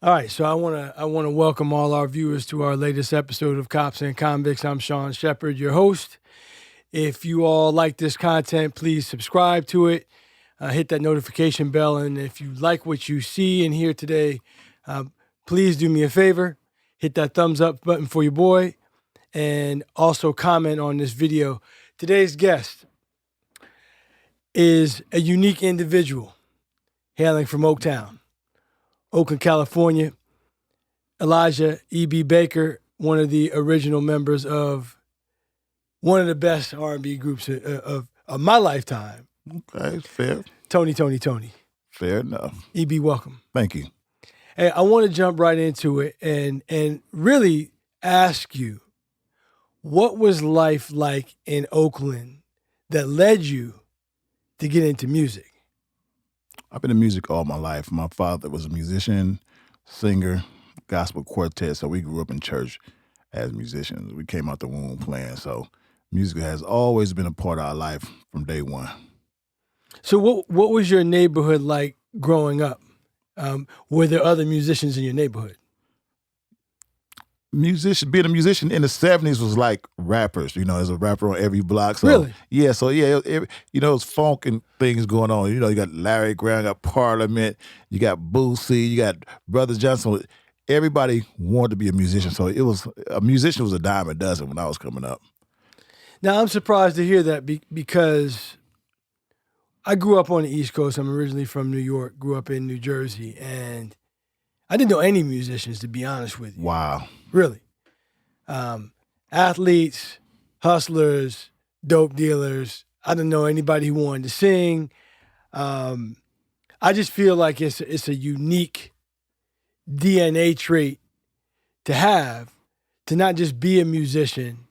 All right, so I wanna welcome all our viewers to our latest episode of Cops and Convicts. I'm Sean Sheppard, your host. If you all like this content, please subscribe to it, hit that notification bell, and if you like what you see and hear today, uh, please do me a favor, hit that thumbs up button for your boy, and also comment on this video. Today's guest is a unique individual hailing from Oaktown, Oakland, California. Elijah E.B. Baker, one of the original members of one of the best R&B groups of my lifetime. Okay, fair. Toni. Fair enough. E.B., welcome. Thank you. Hey, I want to jump right into it and really ask you, what was life like in Oakland that led you to get into music? I've been in music all my life. My father was a musician, singer, gospel quartet, so we grew up in church as musicians. We came out the womb playing, so music has always been a part of our life from day one. So what was your neighborhood like growing up? Were there other musicians in your neighborhood? Being a musician in the 70s was like rappers. You know, there's a rapper on every block. So, Really? Yeah, so yeah, it's funk and things going on. You know, you got Larry Graham, you got Parliament, you got Boosie, you got Brother Johnson. Everybody wanted to be a musician. So a musician was a dime a dozen when I was coming up. Now, I'm surprised to hear that because I grew up on the East Coast. I'm originally from New York, grew up in New Jersey, and I didn't know any musicians, to be honest with you. Wow. Really. Athletes, hustlers, dope dealers. I didn't know anybody who wanted to sing. I just feel like it's a unique DNA trait to have, to not just be a musician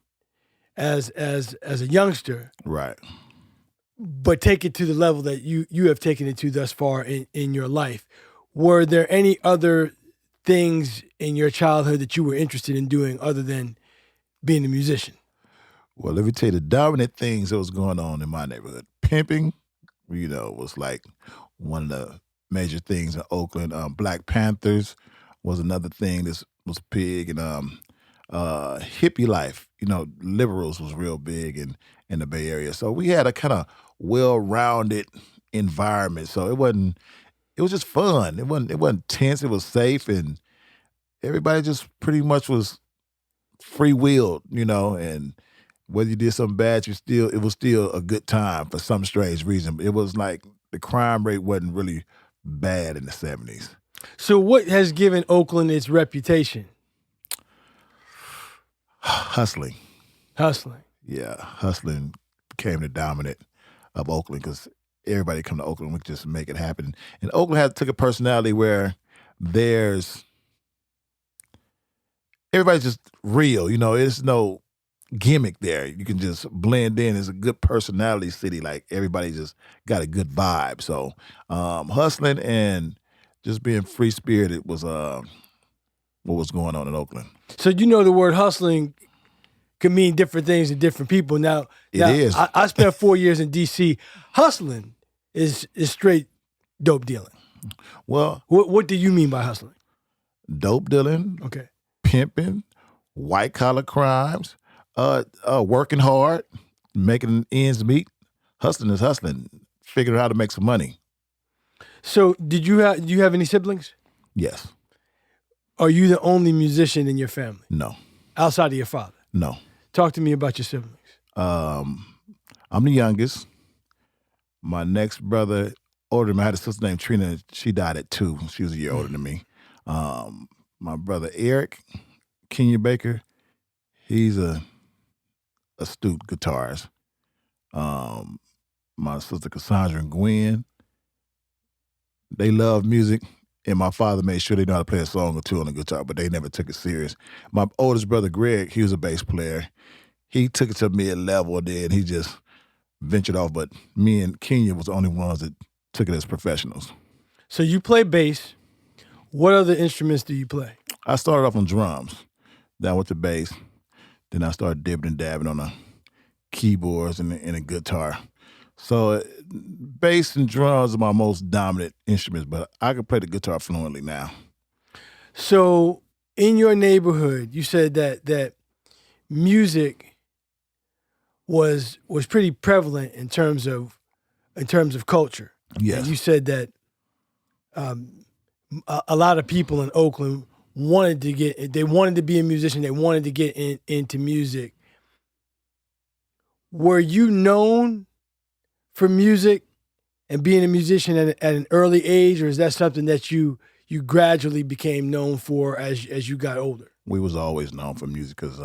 as a youngster, Right. but take it to the level that you have taken it to thus far in your life. Were there any other things in your childhood that you were interested in doing other than being a musician? Well, let me tell you the dominant things that was going on in my neighborhood. Pimping, was like one of the major things in Oakland. Black Panthers was another thing that was big. And hippie life, liberals was real big in the Bay Area. So we had a kind of well-rounded environment. So it was just fun. It wasn't tense. It was safe, and everybody just pretty much was free-willed, and whether you did something bad, it was still a good time for some strange reason. It was like the crime rate wasn't really bad in the 70s. So what has given Oakland its reputation? Hustling. Hustling. Yeah, hustling became the dominant of Oakland because everybody come to Oakland, we could just make it happen. And Oakland took a personality where everybody's just real. There's no gimmick there. You can just blend in. It's a good personality city. Like everybody just got a good vibe. So hustling and just being free spirited was what was going on in Oakland. So the word hustling could mean different things to different people. Now It is. I spent 4 years in D.C. Hustling is straight dope dealing. Well, What do you mean by hustling? dope dealing, Okay. pimping, white collar crimes, working hard, making ends meet. Hustling is hustling. Figuring out how to make some money. So do you have any siblings? Yes. Are you the only musician in your family No. outside of your father? No. Talk to me about your siblings. I'm the youngest. My next brother, older than me, I had a sister named Trina. She died at 2. She was a year older than me. My brother Eric, Kenya Baker, he's a astute guitarist. My sister Cassandra and Gwen, they love music. And my father made sure they know how to play a song or two on the guitar, but they never took it serious. My oldest brother, Greg, he was a bass player. He took it to mid-level, and then he just ventured off. But me and Kenya was the only ones that took it as professionals. So you play bass. What other instruments do you play? I started off on drums. Then I went to bass. Then I started dibbing and dabbing on the keyboards and a guitar. So bass and drums are my most dominant instruments, but I can play the guitar fluently now. So in your neighborhood, you said that music was pretty prevalent in terms of culture. Yes. And you said that a lot of people in Oakland wanted to be a musician. They wanted to get into music. Were you known for music and being a musician at an early age, or is that something that you gradually became known for as you got older? We was always known for music because,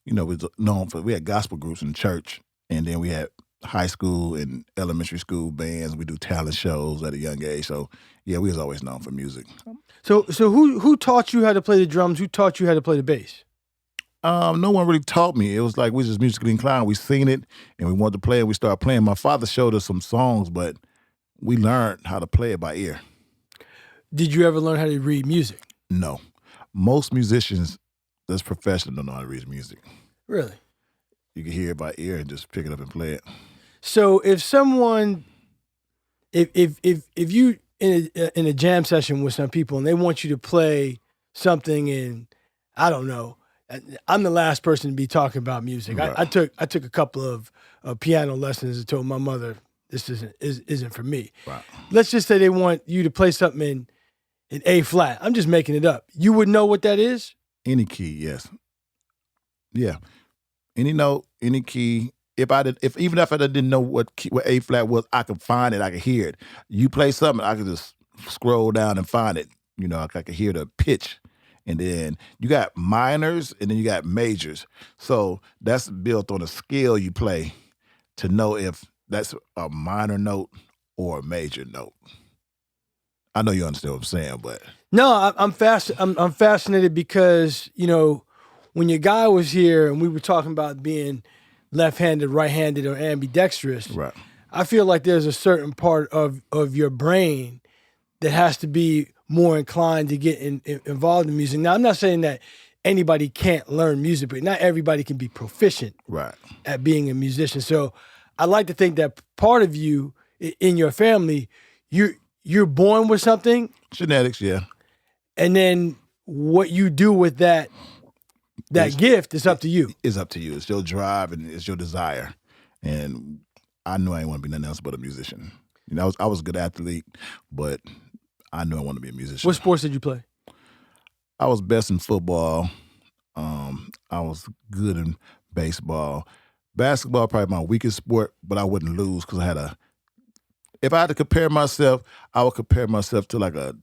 we had gospel groups in church, and then we had high school and elementary school bands. We do talent shows at a young age. So, yeah, we was always known for music. So who taught you how to play the drums? Who taught you how to play the bass? No one really taught me. It was like we was just musically inclined. We seen it, and we wanted to play it. We started playing. My father showed us some songs, but we learned how to play it by ear. Did you ever learn how to read music? No. Most musicians that's professional don't know how to read music. Really? You can hear it by ear and just pick it up and play it. So if someone, if you in a jam session with some people and they want you to play something in, I don't know, I'm the last person to be talking about music. Right. I took a couple of piano lessons and told my mother this isn't for me. Right. Let's just say they want you to play something in A flat. I'm just making it up. You would know what that is? Any key, yes. Yeah. Any note, any key. Even if I didn't know what A flat was, I could find it. I could hear it. You play something, I could just scroll down and find it. I could hear the pitch. And then you got minors and then you got majors. So that's built on a scale you play to know if that's a minor note or a major note. I know you understand what I'm saying, but no, I'm fascinated because when your guy was here and we were talking about being left-handed, right-handed, or ambidextrous, right. I feel like there's a certain part of your brain that has to be more inclined to get involved in music. Now, I'm not saying that anybody can't learn music, but not everybody can be proficient right. at being a musician. So I like to think that part of you in your family, you're born with something. Genetics, yeah. And then what you do with that gift is up to you. It's up to you. It's your drive and it's your desire. And I knew I didn't want to be nothing else but a musician. I was a good athlete, but I knew I wanted to be a musician. What sports did you play? I was best in football. I was good in baseball. Basketball probably my weakest sport, but I wouldn't lose because if I had to compare myself, I would compare myself to like a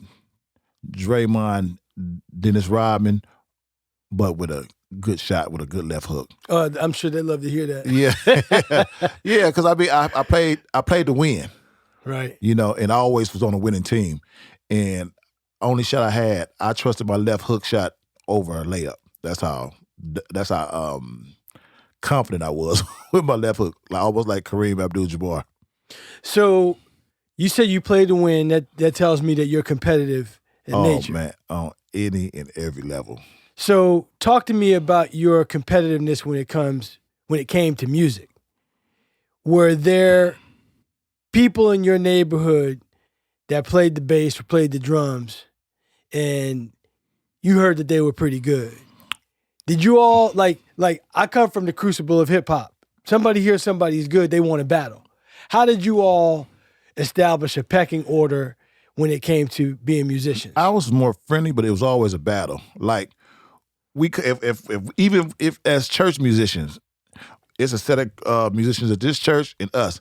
Draymond, Dennis Rodman, but with a good shot, with a good left hook. I'm sure they'd love to hear that. Yeah. Yeah, because I played to win. Right. And I always was on a winning team. And only shot I had, I trusted my left hook shot over a layup. That's how confident I was with my left hook, almost like Kareem Abdul-Jabbar. So you said you play to win. That tells me that you're competitive in nature. Oh man, on any and every level. So talk to me about your competitiveness when it came to music. Were there people in your neighborhood that played the bass or played the drums, and you heard that they were pretty good? Did you all like I come from the crucible of hip hop. Somebody hears somebody's good, they want to battle. How did you all establish a pecking order when it came to being musicians? I was more friendly, but it was always a battle. Like we could, if as church musicians, it's a set of musicians at this church and us.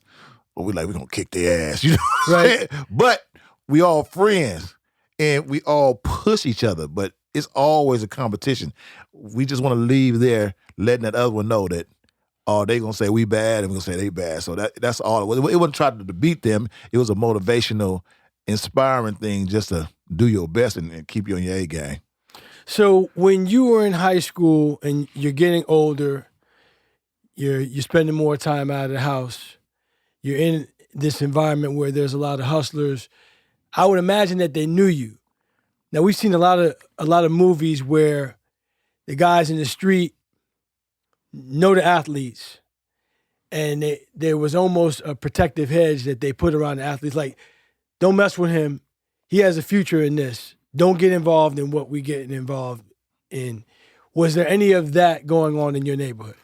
But we're gonna kick their ass, right? But we all friends and we all push each other. But it's always a competition. We just want to leave there, letting that other one know that they gonna say we bad and we gonna say they bad. So that's all. It wasn't trying to beat them. It was a motivational, inspiring thing just to do your best and keep you on your A game. So when you were in high school and you're getting older, you're spending more time out of the house, you're in this environment where there's a lot of hustlers, I would imagine that they knew you. Now we've seen a lot of movies where the guys in the street know the athletes, and there was almost a protective hedge that they put around the athletes, like, don't mess with him. He has a future in this. don't get involved in what we getting involved in. Was there any of that going on in your neighborhood?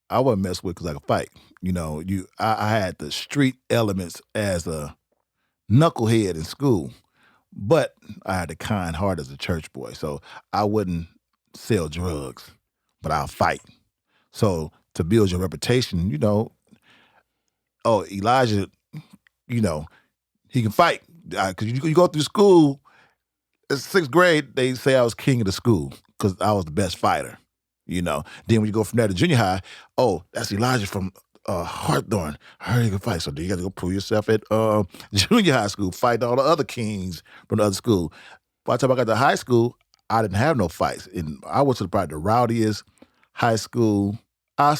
I wasn't messed with because I could fight. I had the street elements as a knucklehead in school, but I had a kind heart as a church boy. So I wouldn't sell drugs, but I'll fight. So to build your reputation, Elijah, he can fight. Because you go through school, in 6th grade, they say I was king of the school because I was the best fighter. Then when you go from there to junior high, that's Elijah from Hawthorne. I heard he could fight. So then you got to go prove yourself at junior high school, fight all the other kings from the other school. By the time I got to high school, I didn't have no fights. And I went to probably the rowdiest high school. I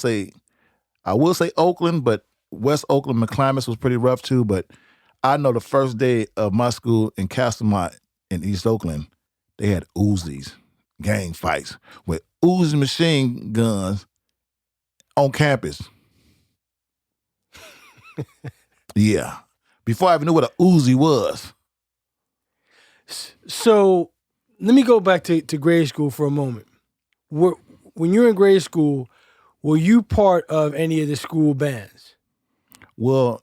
will say Oakland, but West Oakland, McClimates was pretty rough too. But I know the first day of my school in Castlemont in East Oakland, they had Uzis, gang fights with Uzi machine guns on campus. Yeah. Before I even knew what a Uzi was. So let me go back to grade school for a moment. When you were in grade school, were you part of any of the school bands? Well,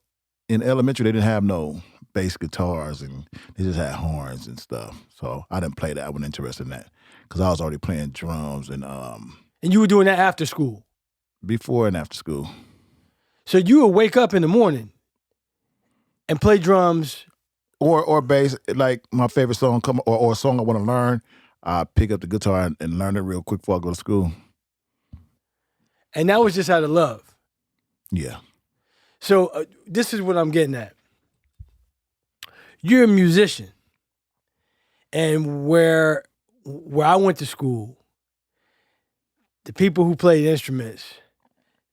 in elementary, they didn't have no bass guitars, and they just had horns and stuff. So I didn't play that. I wasn't interested in that because I was already playing drums and you were doing that after school? Before and after school. So you would wake up in the morning and play drums or bass. Like my favorite song or a song I want to learn, I pick up the guitar and learn it real quick before I go to school. And that was just out of love. Yeah. So this is what I'm getting at. You're a musician, and where I went to school, the people who played instruments,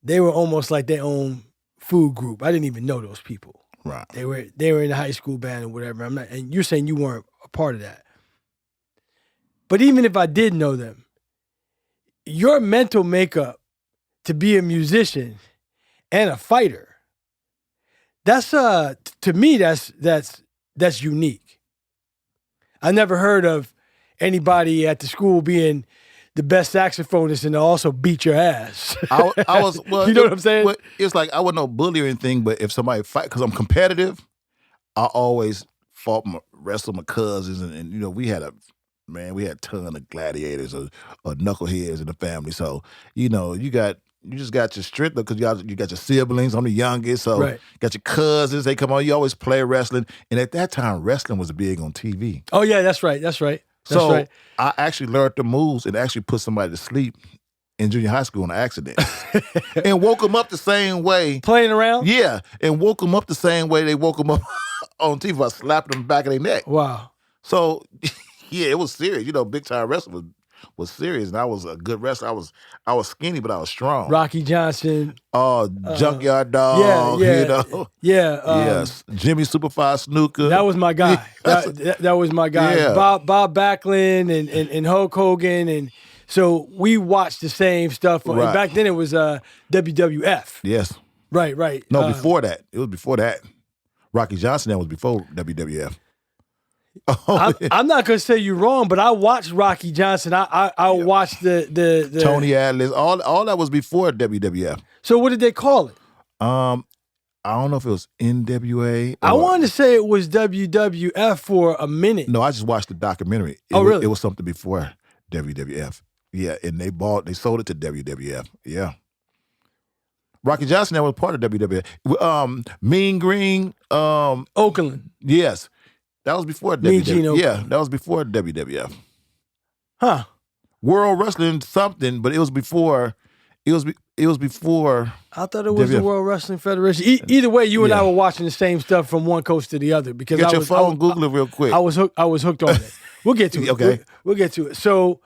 they were almost like their own food group. I didn't even know those people. Right. They were in the high school band or whatever. And you're saying you weren't a part of that. But even if I did know them, your mental makeup to be a musician and a fighter, that's to me that's unique. I never heard of anybody at the school being the best saxophonist and also beat your ass. I was, well, you know what I'm saying? Well, it's like I wasn't no bully or anything, but if somebody fight, because I'm competitive, I always wrestle my cousins, and we had a ton of gladiators or knuckleheads in the family. So you just got your strength because you got your siblings. I'm the youngest, so right. You got your cousins. They come on. You always play wrestling, and at that time, wrestling was big on TV. Oh yeah, that's right. So I actually learned the moves and actually put somebody to sleep in junior high school on an accident, and woke them up the same way. Playing around? Yeah, and woke them up the same way they woke them up on TV by slapping them back of their neck. Wow. So yeah, it was serious. Big time wrestling was serious, and I was a good wrestler. I was skinny, but I was strong. Rocky Johnson. Junkyard Dog. Yeah. Yes. Jimmy Superfly Snooker. That was my guy. that was my guy. Yeah. Bob Backlund and Hulk Hogan, and so we watched the same stuff. Right. And back then it was WWF. Yes. Right. No, before that. It was before that. Rocky Johnson, that was before WWF. I'm not gonna say you're wrong, but I watched Rocky Johnson. I watched the Tony Atlas. All that was before WWF. So what did they call it? I don't know if it was NWA. I wanted to say it was WWF for a minute. No, I just watched the documentary. Really? It was something before WWF. Yeah, and they sold it to WWF. Yeah. Rocky Johnson, that was part of WWF. Mean Green. Oakland. Yes. That was before Mean Gene WWF. Oakland. Yeah, that was before WWF. Huh. World Wrestling something, but it was before. It was before. I thought it was WWF. the World Wrestling Federation. Either way, you and I were watching the same stuff from one coast to the other because Get your phone, Google it real quick. I was hooked on it. We'll get to it. Okay. We'll get to it. So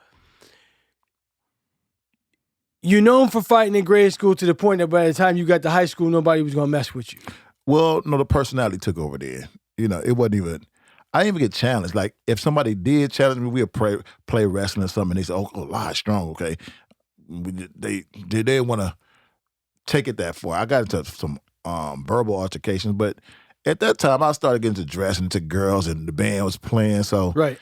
you're known for fighting in grade school to the point that by the time you got to high school, nobody was gonna mess with you. Well, no, the personality took over there. It wasn't even. I didn't even get challenged. Like, if somebody did challenge me, we'd play wrestling or something, and they said, Lodge strong, okay. They didn't want to take it that far. I got into some verbal altercations, but at that time, I started getting into dressing to girls, and the band was playing, so right.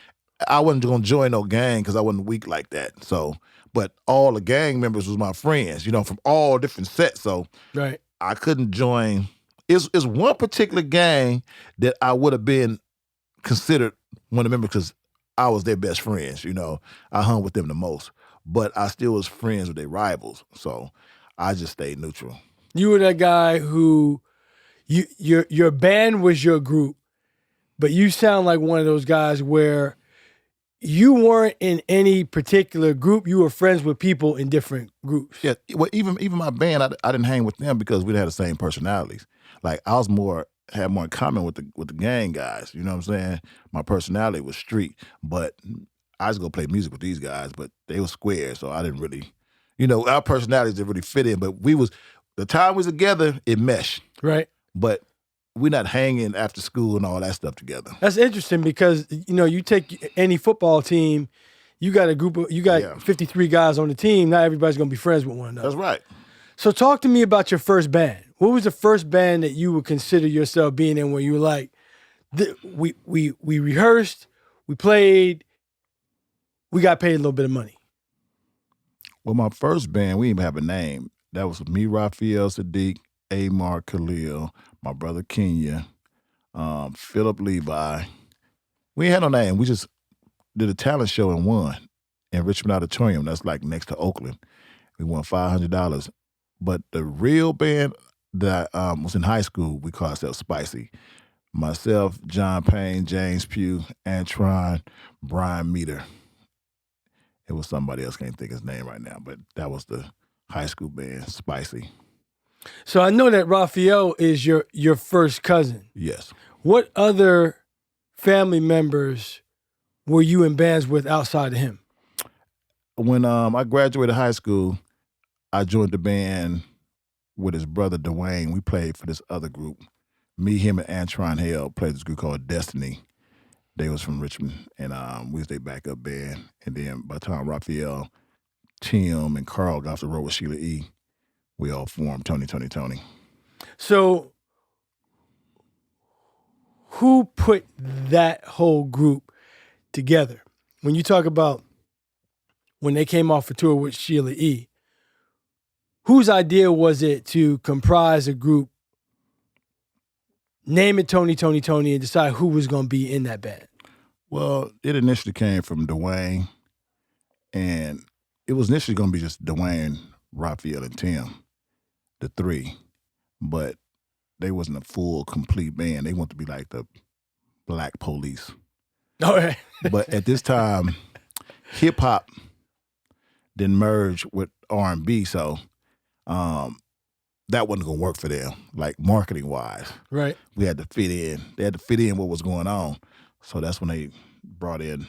I wasn't gonna join no gang because I wasn't weak like that. So, but all the gang members was my friends, from all different sets. So Right. I couldn't join. It's one particular gang that I would have been considered one of the members because I was their best friends. I hung with them the most, but I still was friends with their rivals. So I just stayed neutral. You were that guy who, your band was your group, but you sound like one of those guys where you weren't in any particular group. You were friends with people in different groups. Yeah, well, even my band, I didn't hang with them because we had the same personalities. Like I was had more in common with the gang guys. You know what I'm saying? My personality was street, but I was gonna play music with these guys, but they were square, so I didn't really, our personalities didn't really fit in. But the time we was together, it meshed. Right. But we're not hanging after school and all that stuff together. That's interesting because, you take any football team, you got 53 guys on the team. Not everybody's going to be friends with one another. That's right. So talk to me about your first band. What was the first band that you would consider yourself being in where you were like, we rehearsed, we played, we got paid a little bit of money? Well, my first band, we didn't even have a name. That was me, Raphael Sadiq, Amar Khalil, my brother Kenya, Philip Levi. We ain't had no name. We just did a talent show and won in Richmond Auditorium. That's like next to Oakland. We won $500. But the real band that was in high school, we called ourselves Spicy. Myself, John Payne, James Pugh, Antron, Brian Meter. It was somebody else, can't think his name right now, but that was the high school band, Spicy. So I know that Raphael is your first cousin. Yes. What other family members were you in bands with outside of him? When I graduated high school, I joined the band with his brother Dwayne. We played for this other group. Me, him, and Antron Hale played this group called Destiny. They was from Richmond, and we was their backup band. And then by the time Raphael, Tim, and Carl got off the road with Sheila E., we all formed Toni. So who put that whole group together? When you talk about when they came off a tour with Sheila E., whose idea was it to comprise a group, name it Toni, and decide who was going to be in that band? Well, it initially came from Dwayne, and it was initially going to be just Dwayne, Raphael, and Tim, the three, but they wasn't a full, complete band. They wanted to be like the Black Police. All right. But at this time, hip-hop didn't merge with R&B, so that wasn't going to work for them, like marketing-wise. Right. We had to fit in. They had to fit in what was going on. So that's when they brought in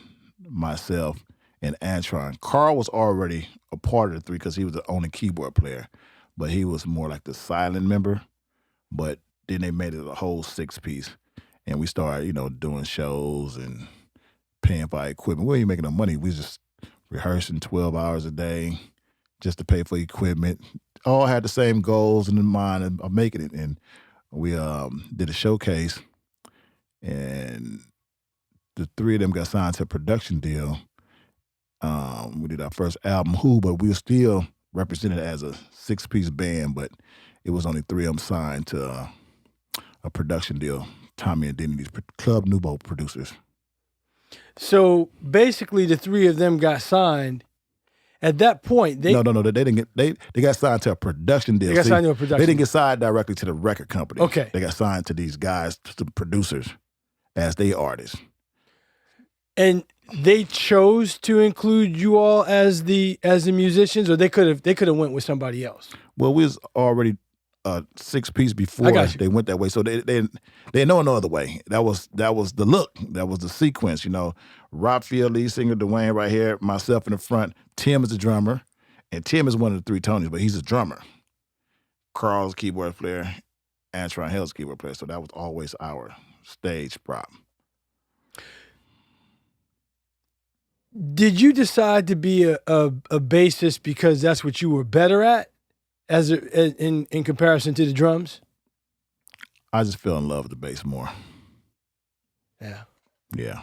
myself and Antron. Carl was already a part of the three because he was the only keyboard player, but he was more like the silent member. But then they made it a whole 6-piece, and we started, doing shows and paying for our equipment. We weren't even making no money. We was just rehearsing 12 hours a day just to pay for equipment. All had the same goals in mind of making it. And we did a showcase, and the three of them got signed to a production deal. We did our first album, Who, but we were still represented as a 6-piece band, but it was only 3 of them signed to a production deal. Tommy and Denny's Club Nouveau producers. So basically, the 3 of them got signed. At that point, No, they didn't get. They got signed to a production deal. They got signed to a production. They didn't get signed directly to the record company. Okay. They got signed to these guys, to the producers, as they artists. And they chose to include you all as the musicians, or they could have went with somebody else. Well, we was already a 6-piece before they went that way, so they know no other way. That was the look. That was the sequence. Raphael, lead singer, Dwayne right here, myself in the front. Tim is the drummer, and Tim is one of the 3 Tonys, but he's a drummer. Carl's keyboard player, Antron Hill's keyboard player. So that was always our stage prop. Did you decide to be a bassist because that's what you were better at, in comparison to the drums? I just fell in love with the bass more. Yeah. Yeah.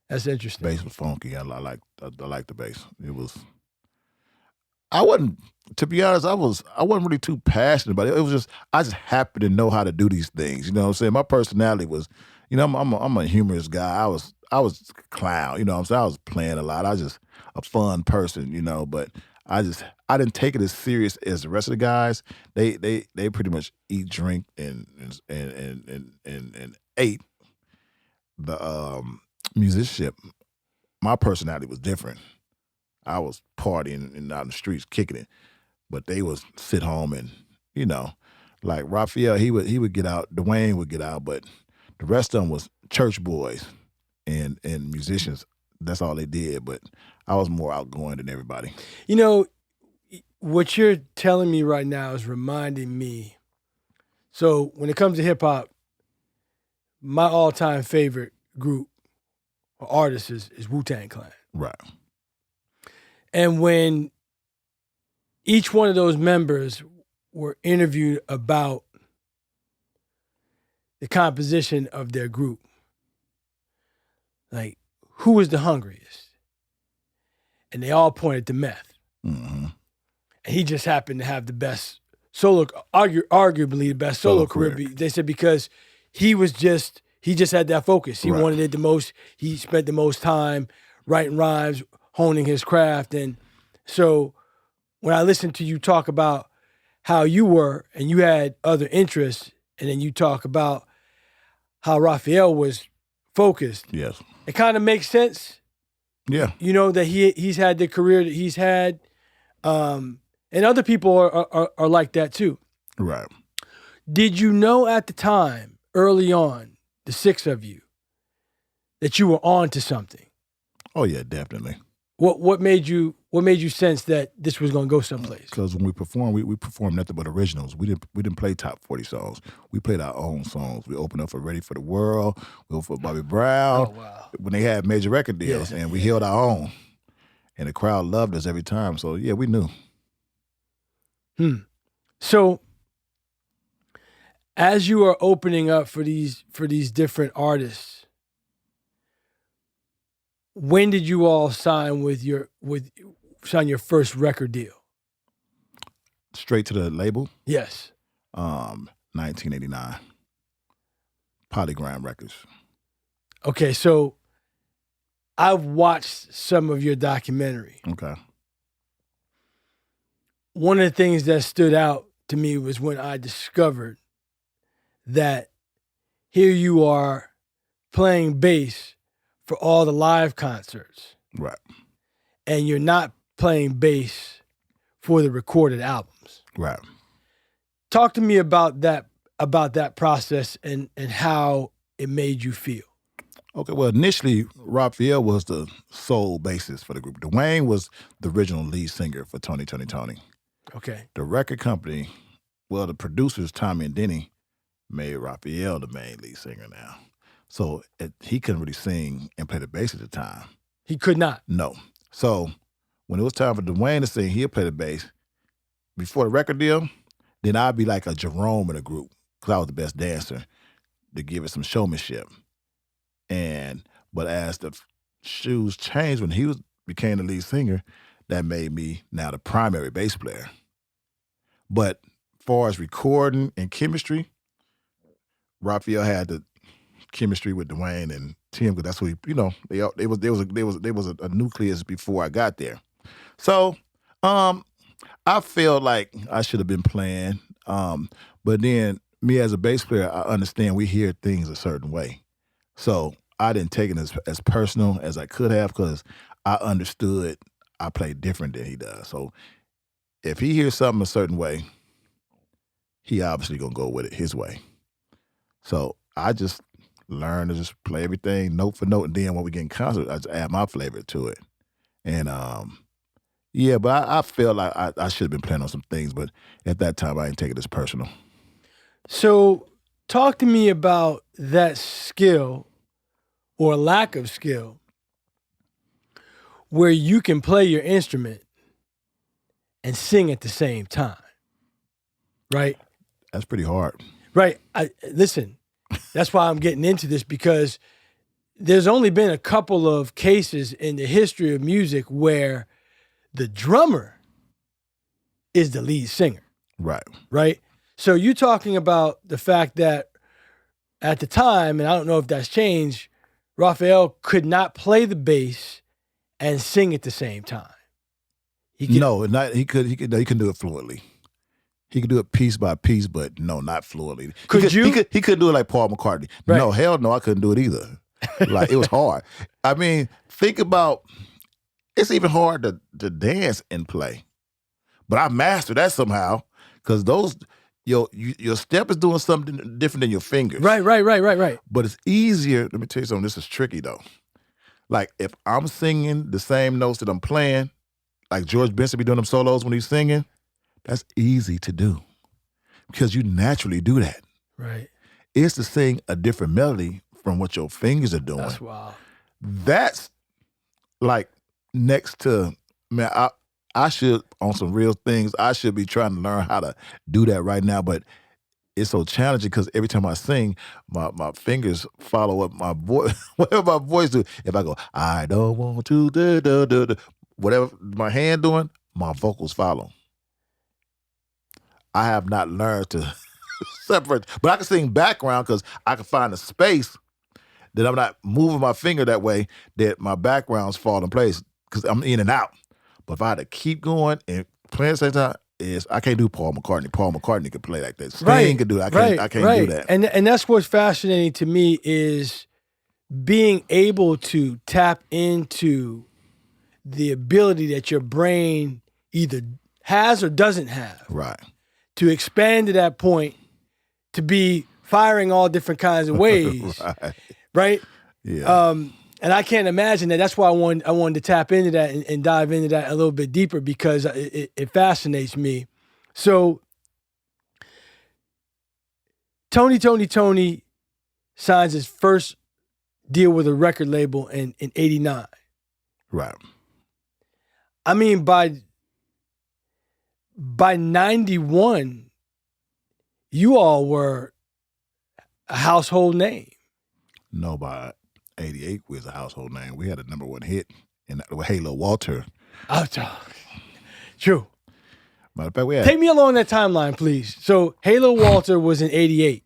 That's interesting. Bass was funky. I like the bass. It was. I wasn't, to be honest, I wasn't really too passionate about it. It was just, I just happened to know how to do these things. You know what I'm saying? My personality was, I'm a humorous guy. I was a clown. You know what I'm saying? I was playing a lot. I was just a fun person. But I didn't take it as serious as the rest of the guys. They pretty much eat, drink, and ate the musicianship. My personality was different. I was partying and out in the streets kicking it, but they was sit home and, like Raphael, he would get out, Dwayne would get out, but the rest of them was church boys and musicians. That's all they did, but I was more outgoing than everybody. What you're telling me right now is reminding me. So when it comes to hip hop, my all-time favorite group or artist is Wu-Tang Clan. Right. And when each one of those members were interviewed about the composition of their group, like, who was the hungriest? And they all pointed to Meth. Mm-hmm. And he just happened to have the best solo, arguably the best solo career. They said because he just had that focus. He wanted it the most. He spent the most time writing rhymes, honing his craft. And so when I listened to you talk about how you were and you had other interests, and then you talk about how Raphael was focused. Yes. It kind of makes sense. Yeah. That he's had the career that he's had. And other people are like that too. Right. Did you know at the time, early on, the six of you, that you were on to something? Oh yeah, definitely. What made you sense that this was going to go someplace? Because when we performed, we performed nothing but originals. We didn't play top 40 songs. We played our own songs. We opened up for Ready for the World. We opened for Bobby Brown. Oh, wow. When they had major record deals, and we held our own, and the crowd loved us every time. So yeah, we knew. So as you are opening up for these different artists, when did you all sign sign your first record deal? Straight to the label? Yes. 1989. Polygram Records. Okay, so I've watched some of your documentary. Okay. One of the things that stood out to me was when I discovered that here you are playing bass for all the live concerts. Right. And you're not playing bass for the recorded albums. Right. Talk to me about that process and how it made you feel. Okay, well, initially, Raphael was the sole bassist for the group. Dwayne was the original lead singer for Toni. Okay. The record company, the producers, Tommy and Denny, made Raphael the main lead singer now. So he couldn't really sing and play the bass at the time. He could not? No. So when it was time for Dwayne to sing, he'd play the bass. Before the record deal, then I'd be like a Jerome in the group because I was the best dancer to give it some showmanship. But as the shoes changed when he became the lead singer, that made me now the primary bass player. But as far as recording and chemistry, Raphael had the chemistry with Dwayne and Tim because that's who there was a nucleus before I got there. So I felt like I should have been playing, but then me as a bass player, I understand we hear things a certain way. So I didn't take it as personal as I could have because I understood I play different than he does. So if he hears something a certain way, he obviously gonna go with it his way. So I just learned to just play everything note for note, and then when we get in concert, I just add my flavor to it. And but I felt like I should have been playing on some things, but at that time I didn't take it as personal. So talk to me about that skill or lack of skill where you can play your instrument and sing at the same time, right? That's pretty hard. Right. Listen, that's why I'm getting into this because there's only been a couple of cases in the history of music where the drummer is the lead singer. Right. Right? So you're talking about the fact that at the time, and I don't know if that's changed, Raphael could not play the bass and sing at the same time. He couldn't do it fluently. He could do it piece by piece, but no, not fluently. He couldn't do it like Paul McCartney. Right. No, hell no, I couldn't do it either. Like, it was hard. I mean, think about, it's even hard to dance and play. But I mastered that somehow, because your step is doing something different than your fingers. Right. But it's easier. Let me tell you something. This is tricky though. Like, if I'm singing the same notes that I'm playing, like George Benson be doing them solos when he's singing, that's easy to do because you naturally do that. Right. It's to sing a different melody from what your fingers are doing. That's wild. That's like next to, man, I should, on some real things, I should be trying to learn how to do that right now, but it's so challenging because every time I sing, my fingers follow up my voice, whatever my voice do. If I go, I don't want to do, whatever my hand doing, my vocals follow. I have not learned to separate, but I can sing background because I can find a space that I'm not moving my finger that way that my backgrounds fall in place because I'm in and out. But if I had to keep going and playing at the same time, I can't do Paul McCartney. Paul McCartney could play like that. Sting could do that. I can't do that. And that's what's fascinating to me is being able to tap into the ability that your brain either has or doesn't have. Right. To expand to that point, to be firing all different kinds of ways. Right? Yeah. And I can't imagine that. That's why I wanted to tap into that and dive into that a little bit deeper because it fascinates me. So, Toni signs his first deal with a record label in 89. Right. I mean, by 91, you all were a household name. No, by 88 was a household name. We had a #1 hit in Halo Walter. Oh, true. Matter of fact, we had, take me along that timeline, please. So Halo Walter was in 88.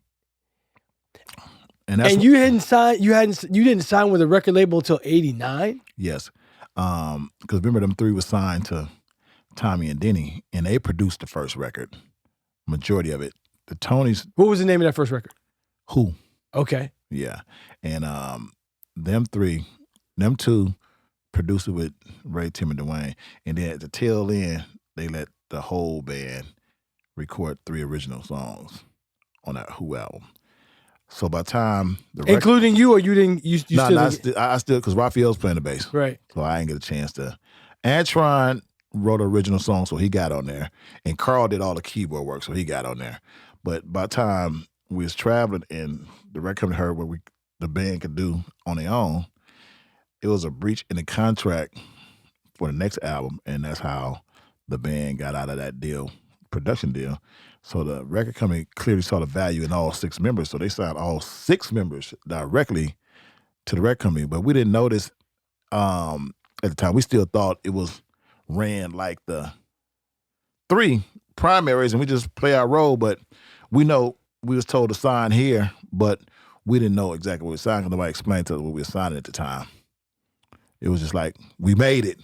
And you didn't sign with a record label until 89? Yes. Because remember them three was signed to Tommy and Denny, and they produced the first record. Majority of it. The Tonys. What was the name of that first record? Who? Okay. Yeah. And them two produced it with Ray, Tim, and Dwayne. And then at the tail end, they let the whole band record 3 original songs on that Who album. So by the time including you, or you didn't? I still because Raphael's playing the bass, right? So I didn't get a chance to. Antron wrote an original song, so he got on there, and Carl did all the keyboard work, so he got on there. But by the time we was traveling and the record company heard what the band could do on their own, it was a breach in the contract for the next album, and that's how the band got out of that production deal. So the record company clearly saw the value in all 6 members, so they signed all 6 members directly to the record company. But we didn't notice at the time. We still thought it was ran like the 3 primaries, and we just play our role. But we know we was told to sign here, but we didn't know exactly what we signed because nobody explained to us what we were signing at the time. It was just like, we made it,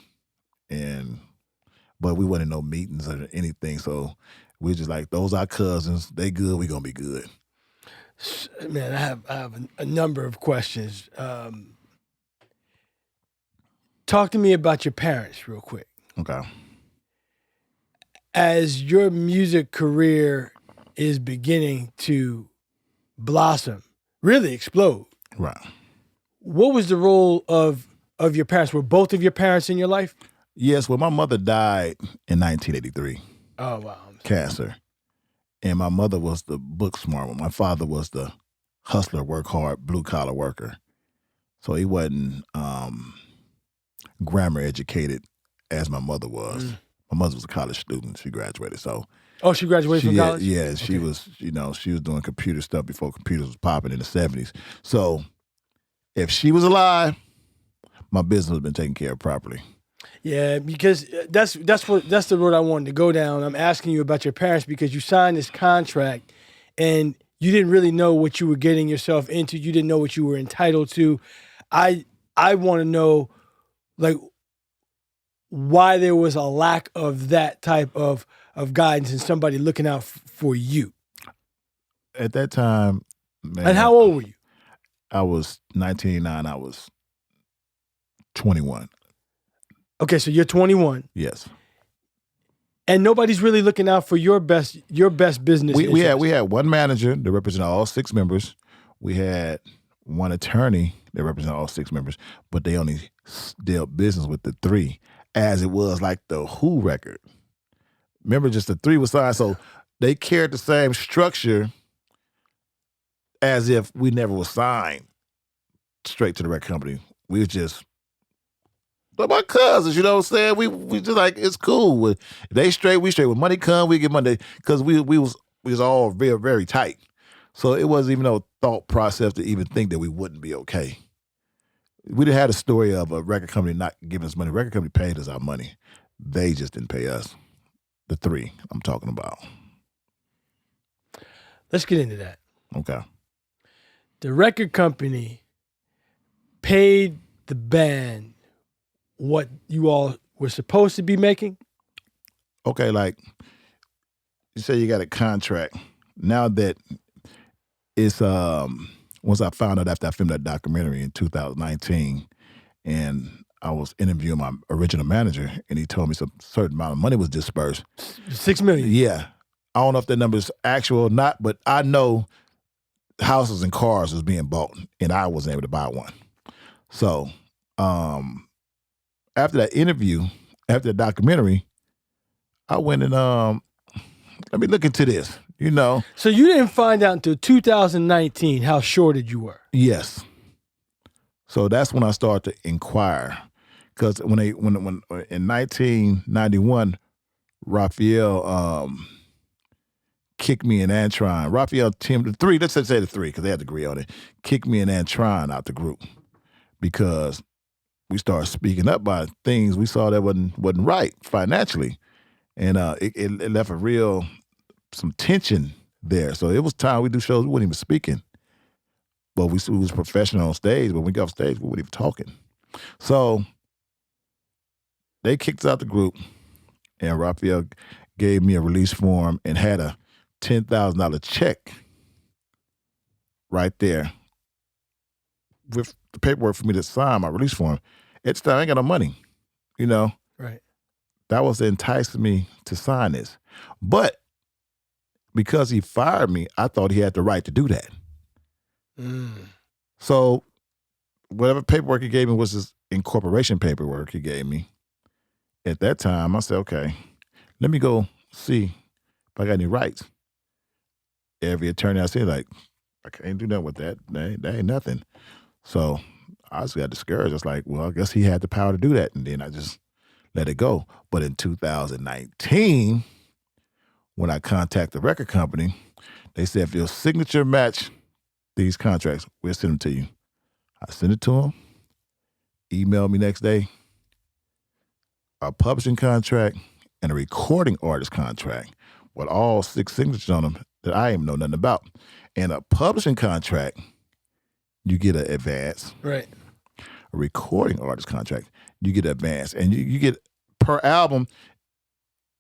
but we wasn't in no meetings or anything, so we just like, those our cousins, they good, we gonna be good. Man, I have a number of questions. Talk to me about your parents real quick. Okay. As your music career is beginning to blossom, really explode. Right. What was the role of your parents? Were both of your parents in your life? Yes, well, my mother died in 1983. Oh, wow. Cancer. And my mother was the book smart one. My father was the hustler, work hard, blue collar worker. So he wasn't grammar educated as my mother was. My mother was a college student. She graduated. So she graduated from college? Yeah, okay. She was doing computer stuff before computers was popping in the 70s. So If she was alive, my business would have been taken care of properly. Yeah, because that's the road I wanted to go down. I'm asking you about your parents because you signed this contract and you didn't really know what you were getting yourself into. You didn't know what you were entitled to. I want to know, like, why there was a lack of that type of guidance and somebody looking out for you. At that time, man. And how old were you? I was 1999. I was 21. Okay, so you're 21. Yes. And nobody's really looking out for your best business. We had one manager that represented all 6 members. We had one attorney that represented all 6 members, but they only dealt business with the 3, as it was like the Who record. Remember, just the 3 was signed, so they carried the same structure as if we never was signed straight to the record company. We was just my cousins, you know what I'm saying? We just like, it's cool. They straight, we straight. When money come, we get money, because we was all very, very tight. So it wasn't even no thought process to even think that we wouldn't be okay. We done had a story of a record company not giving us money. Record company paid us our money. They just didn't pay us. The 3 I'm talking about. Let's get into that. Okay. The record company paid the band what you all were supposed to be making? Okay, like, you say you got a contract. Now that it's, once I found out after I filmed that documentary in 2019, and I was interviewing my original manager, and he told me some certain amount of money was dispersed. $6 million. Yeah. I don't know if that number is actual or not, but I know houses and cars was being bought, and I wasn't able to buy one. So, after that interview, after the documentary, I went and let me look into this, you know. So you didn't find out until 2019 how shorted you were? Yes. So that's when I started to inquire, because when in 1991, Raphael kicked me and Antron. Raphael, Tim, the 3. Let's say the 3 because they had to agree on it. Kicked me and Antron out the group because we started speaking up about things we saw that wasn't right financially, and it left some tension there. So it was time we do shows we weren't even speaking, but we was professional on stage. But when we got off stage, we weren't even talking. So they kicked us out the group, and Raphael gave me a release form and had a $10,000 check right there with the paperwork for me to sign my release form. It's time I ain't got no money, you know. Right. That was enticing me to sign this. But because he fired me, I thought he had the right to do that. So whatever paperwork he gave me was his incorporation paperwork he gave me. At that time, I said, okay, let me go see if I got any rights. Every attorney I see, like, I can't do nothing with that. That ain't nothing. So I just got discouraged. I was like, well, I guess he had the power to do that. And then I just let it go. But in 2019, when I contacted the record company, they said, if your signature match these contracts, we'll send them to you. I sent it to them, emailed me next day, a publishing contract and a recording artist contract with all 6 signatures on them that I didn't know nothing about. And a publishing contract, you get an advance. Right. A recording artist contract, you get an advance. And you get per album,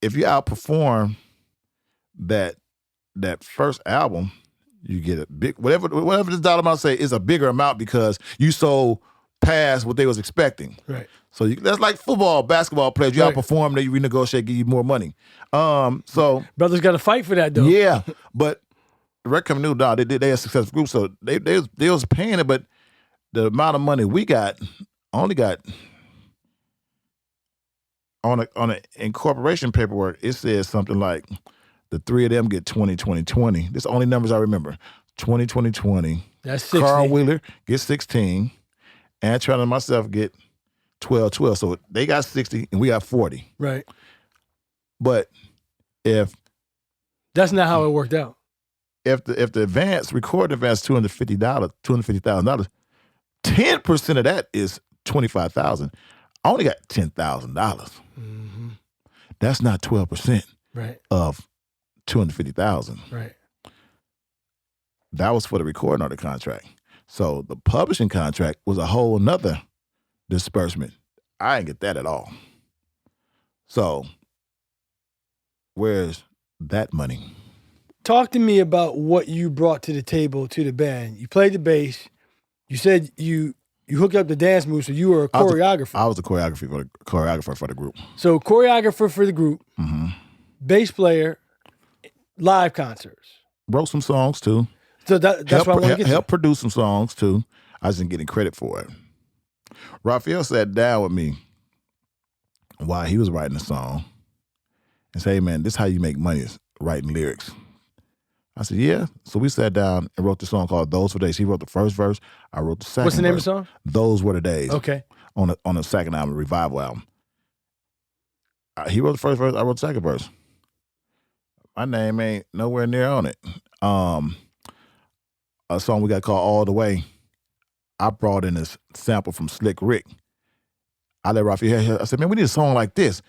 if you outperform that first album, you get a big, whatever this dollar amount say is a bigger amount because you sold past what they was expecting. Right. So that's like football, basketball players. You Right. outperform, they renegotiate, give you more money. So brothers got to fight for that though. yeah, but the record company knew, dog, they a successful group, so they was paying it, but the amount of money we got only got on a incorporation paperwork. It says something like the 3 of them get 20, 20, 20. This is the only numbers I remember. 20, 20, 20. That's 60. Carl Wheeler gets 16. Antron and myself get 12, 12. So they got 60 and we got 40. Right. But if that's not how it worked out. If the recording advance $250,000, 10% of that is $25,000. I only got $10,000. Mm-hmm. That's not 12% Right. of $250,000. Right. That was for the recording of the contract. So the publishing contract was a whole nother disbursement. I didn't get that at all. So where's that money? Talk to me about what you brought to the table to the band. You played the bass. You said you hooked up the dance moves, so you were a choreographer. I was the choreographer for the group. So choreographer for the group, Mm-hmm. bass player, live concerts. Wrote some songs too. So that's what I want to get to. Helped produce some songs too. I just didn't get any credit for it. Raphael sat down with me while he was writing the song and said, "Hey man, this is how you make money, is writing lyrics." I said, "Yeah." So we sat down and wrote the song called "Those Were the Days." He wrote the first verse. I wrote the second. What's the name verse. of the song? "Those Were the Days." Okay. On the second album, Revival album. He wrote the first verse. I wrote the second verse. My name ain't nowhere near on it. A song we got called "All the Way." I brought in this sample from Slick Rick. I let Raphael hear. I said, "Man, we need a song like this."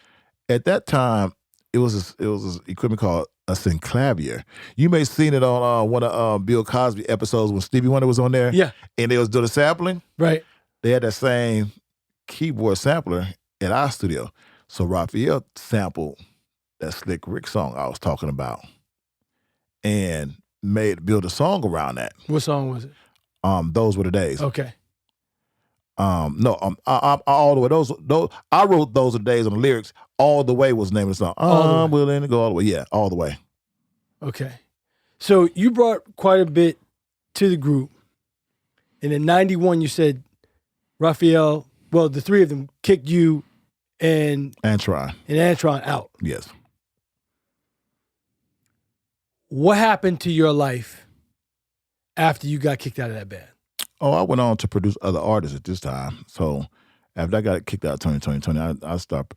At that time, it was this equipment called a synclavier. You may have seen it on one of Bill Cosby episodes when Stevie Wonder was on there. Yeah. And they was doing the sampling. Right. They had that same keyboard sampler at our studio. So Raphael sampled that Slick Rick song I was talking about and build a song around that. What song was it? "Those Were the Days." Okay. All the way. Those I wrote "Those Are the Days" on the lyrics. "All the Way" was the name of the song. I'm willing to go all the way. Yeah, all the way. Okay. So you brought quite a bit to the group. And in 91, you said Raphael, well, the three of them kicked you and Antron out. Yes. What happened to your life after you got kicked out of that band? Oh, I went on to produce other artists at this time. So after I got kicked out of Toni,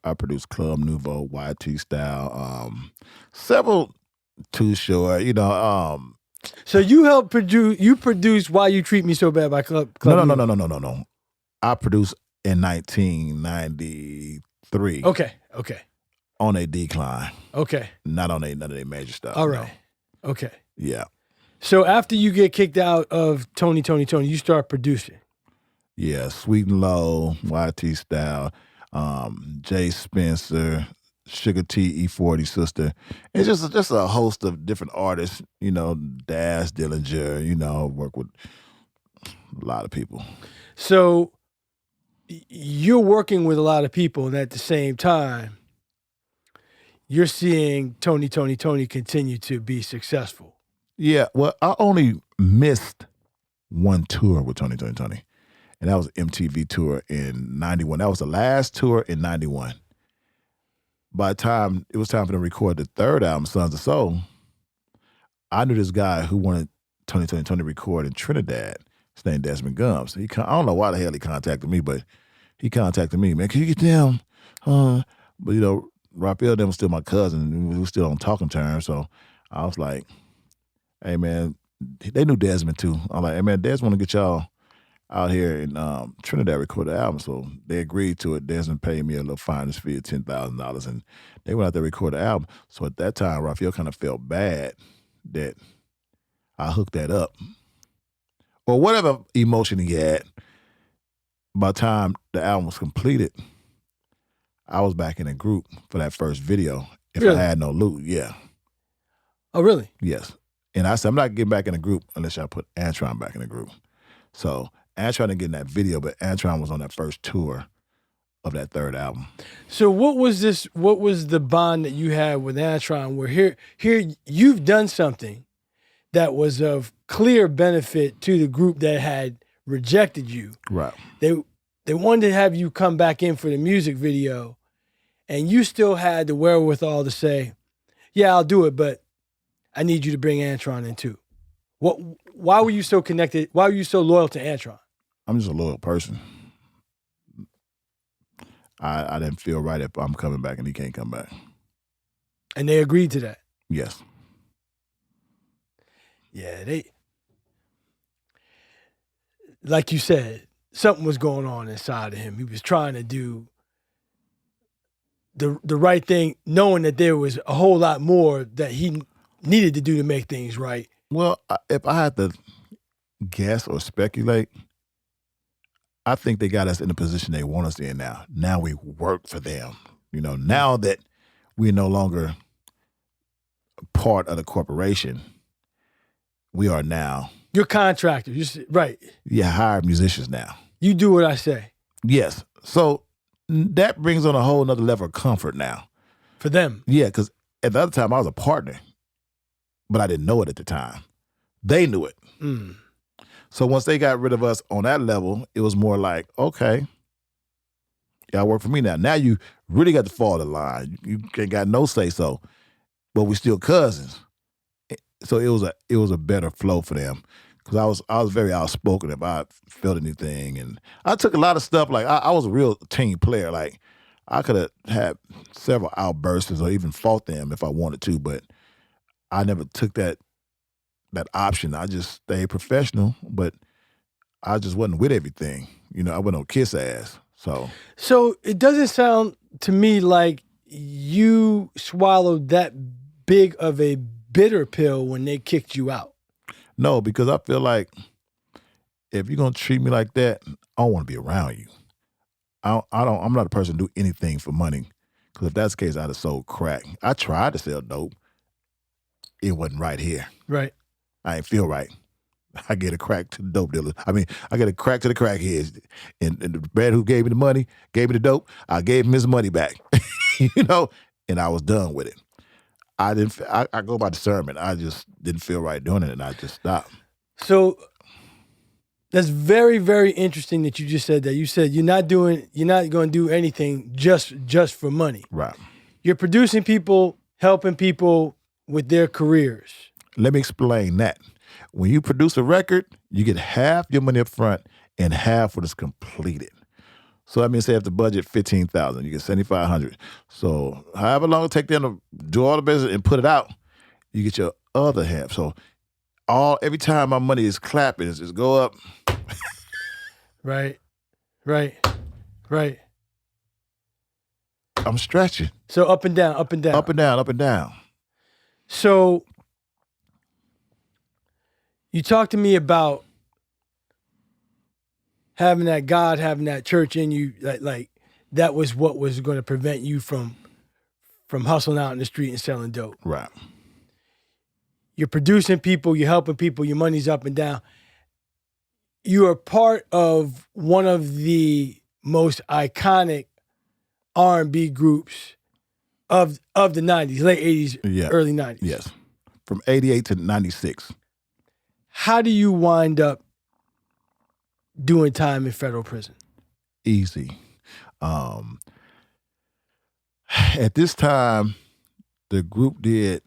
I produced Club Nouveau, YT Style, several Too Short, So you helped produce Why You Treat Me So Bad by Club Nouveau. No. I produced in 1993. Okay. On a decline. Okay. Not on none of their major stuff. All right. No. Okay. Yeah. So after you get kicked out of Toni, you start producing. Yeah, Sweet and Low, YT Style, Jay Spencer, Sugar T, E40 Sister. It's just a host of different artists, Daz Dillinger, work with a lot of people. So you're working with a lot of people, and at the same time, you're seeing Toni continue to be successful. Yeah, well, I only missed one tour with Toni, and that was an MTV tour in 91. That was the last tour in 91. By the time it was time for them to record the third album, Sons of Soul, I knew this guy who wanted Toni to record in Trinidad. His name Desmond Gums. I don't know why the hell he contacted me, but he contacted me. "Man, can you get them?" But Raphael them was still my cousin, and we were still on talking terms. So I was like, "Hey man," they knew Desmond too. I'm like, "Hey man, Des want to get y'all out here in Trinidad record the album." So they agreed to it. Desmond paid me a little finder's fee of $10,000, and they went out there to record the album. So at that time, Raphael kind of felt bad that I hooked that up, or whatever emotion he had. By the time the album was completed, I was back in a group for that first video. Really? I had no loot, yeah. Oh, really? Yes. And I said, I'm not getting back in the group unless y'all put Antron back in the group. So Antron didn't get in that video, but Antron was on that first tour of that third album. So what was the bond that you had with Antron where here you've done something that was of clear benefit to the group that had rejected you. Right. They wanted to have you come back in for the music video, and you still had the wherewithal to say, "Yeah, I'll do it, but I need you to bring Antron in too." Why were you so connected? Why were you so loyal to Antron? I'm just a loyal person. I didn't feel right if I'm coming back and he can't come back. And they agreed to that? Yes. Yeah, like you said, something was going on inside of him. He was trying to do the right thing, knowing that there was a whole lot more that he needed to do to make things right. Well, if I had to guess or speculate, I think they got us in the position they want us in now. Now we work for them. Now that we're no longer part of the corporation, we are now. You're contractors, right? Yeah, hired musicians now. You do what I say. Yes. So that brings on a whole nother level of comfort now. For them. Yeah, because at the other time I was a partner, but I didn't know it at the time. They knew it. Mm. So once they got rid of us on that level, it was more like, okay, y'all work for me now. Now you really got to fall in line. You ain't got no say so, but we still cousins. So it was a better flow for them because I was very outspoken if I felt anything, and I took a lot of stuff. Like I was a real team player. Like I could have had several outbursts or even fought them if I wanted to, but I never took that option. I just stayed professional, but I just wasn't with everything. I went on kiss ass. So it doesn't sound to me like you swallowed that big of a bitter pill when they kicked you out. No, because I feel like if you're gonna treat me like that, I don't want to be around you. I'm not a person to do anything for money. Because if that's the case, I'd have sold crack. I tried to sell dope. It wasn't right here. Right. I ain't feel right. I get a crack to the dope dealers. I get a crack to the crackheads. And the man who gave me the money, gave me the dope, I gave him his money back. And I was done with it. I go by discernment. I just didn't feel right doing it, and I just stopped. So that's very, very interesting that you just said that. You said you're not going to do anything just for money. Right. You're producing people, helping people with their careers. Let me explain that. When you produce a record, you get half your money up front and half when it's completed. So that means they have to budget $15,000. You get $7,500. So however long it take them to do all the business and put it out, you get your other half. So every time my money is clapping, it's just go up. Right. I'm stretching. So up and down, up and down. Up and down, up and down. So you talked to me about having that God, having that church in you, like that was what was going to prevent you from hustling out in the street and selling dope. Right. You're producing people, you're helping people, your money's up and down. You are part of one of the most iconic R&B groups of the 90s, late 80s, early 90s. Yes. From 88 to 96. How do you wind up doing time in federal prison? Easy. At this time, the group did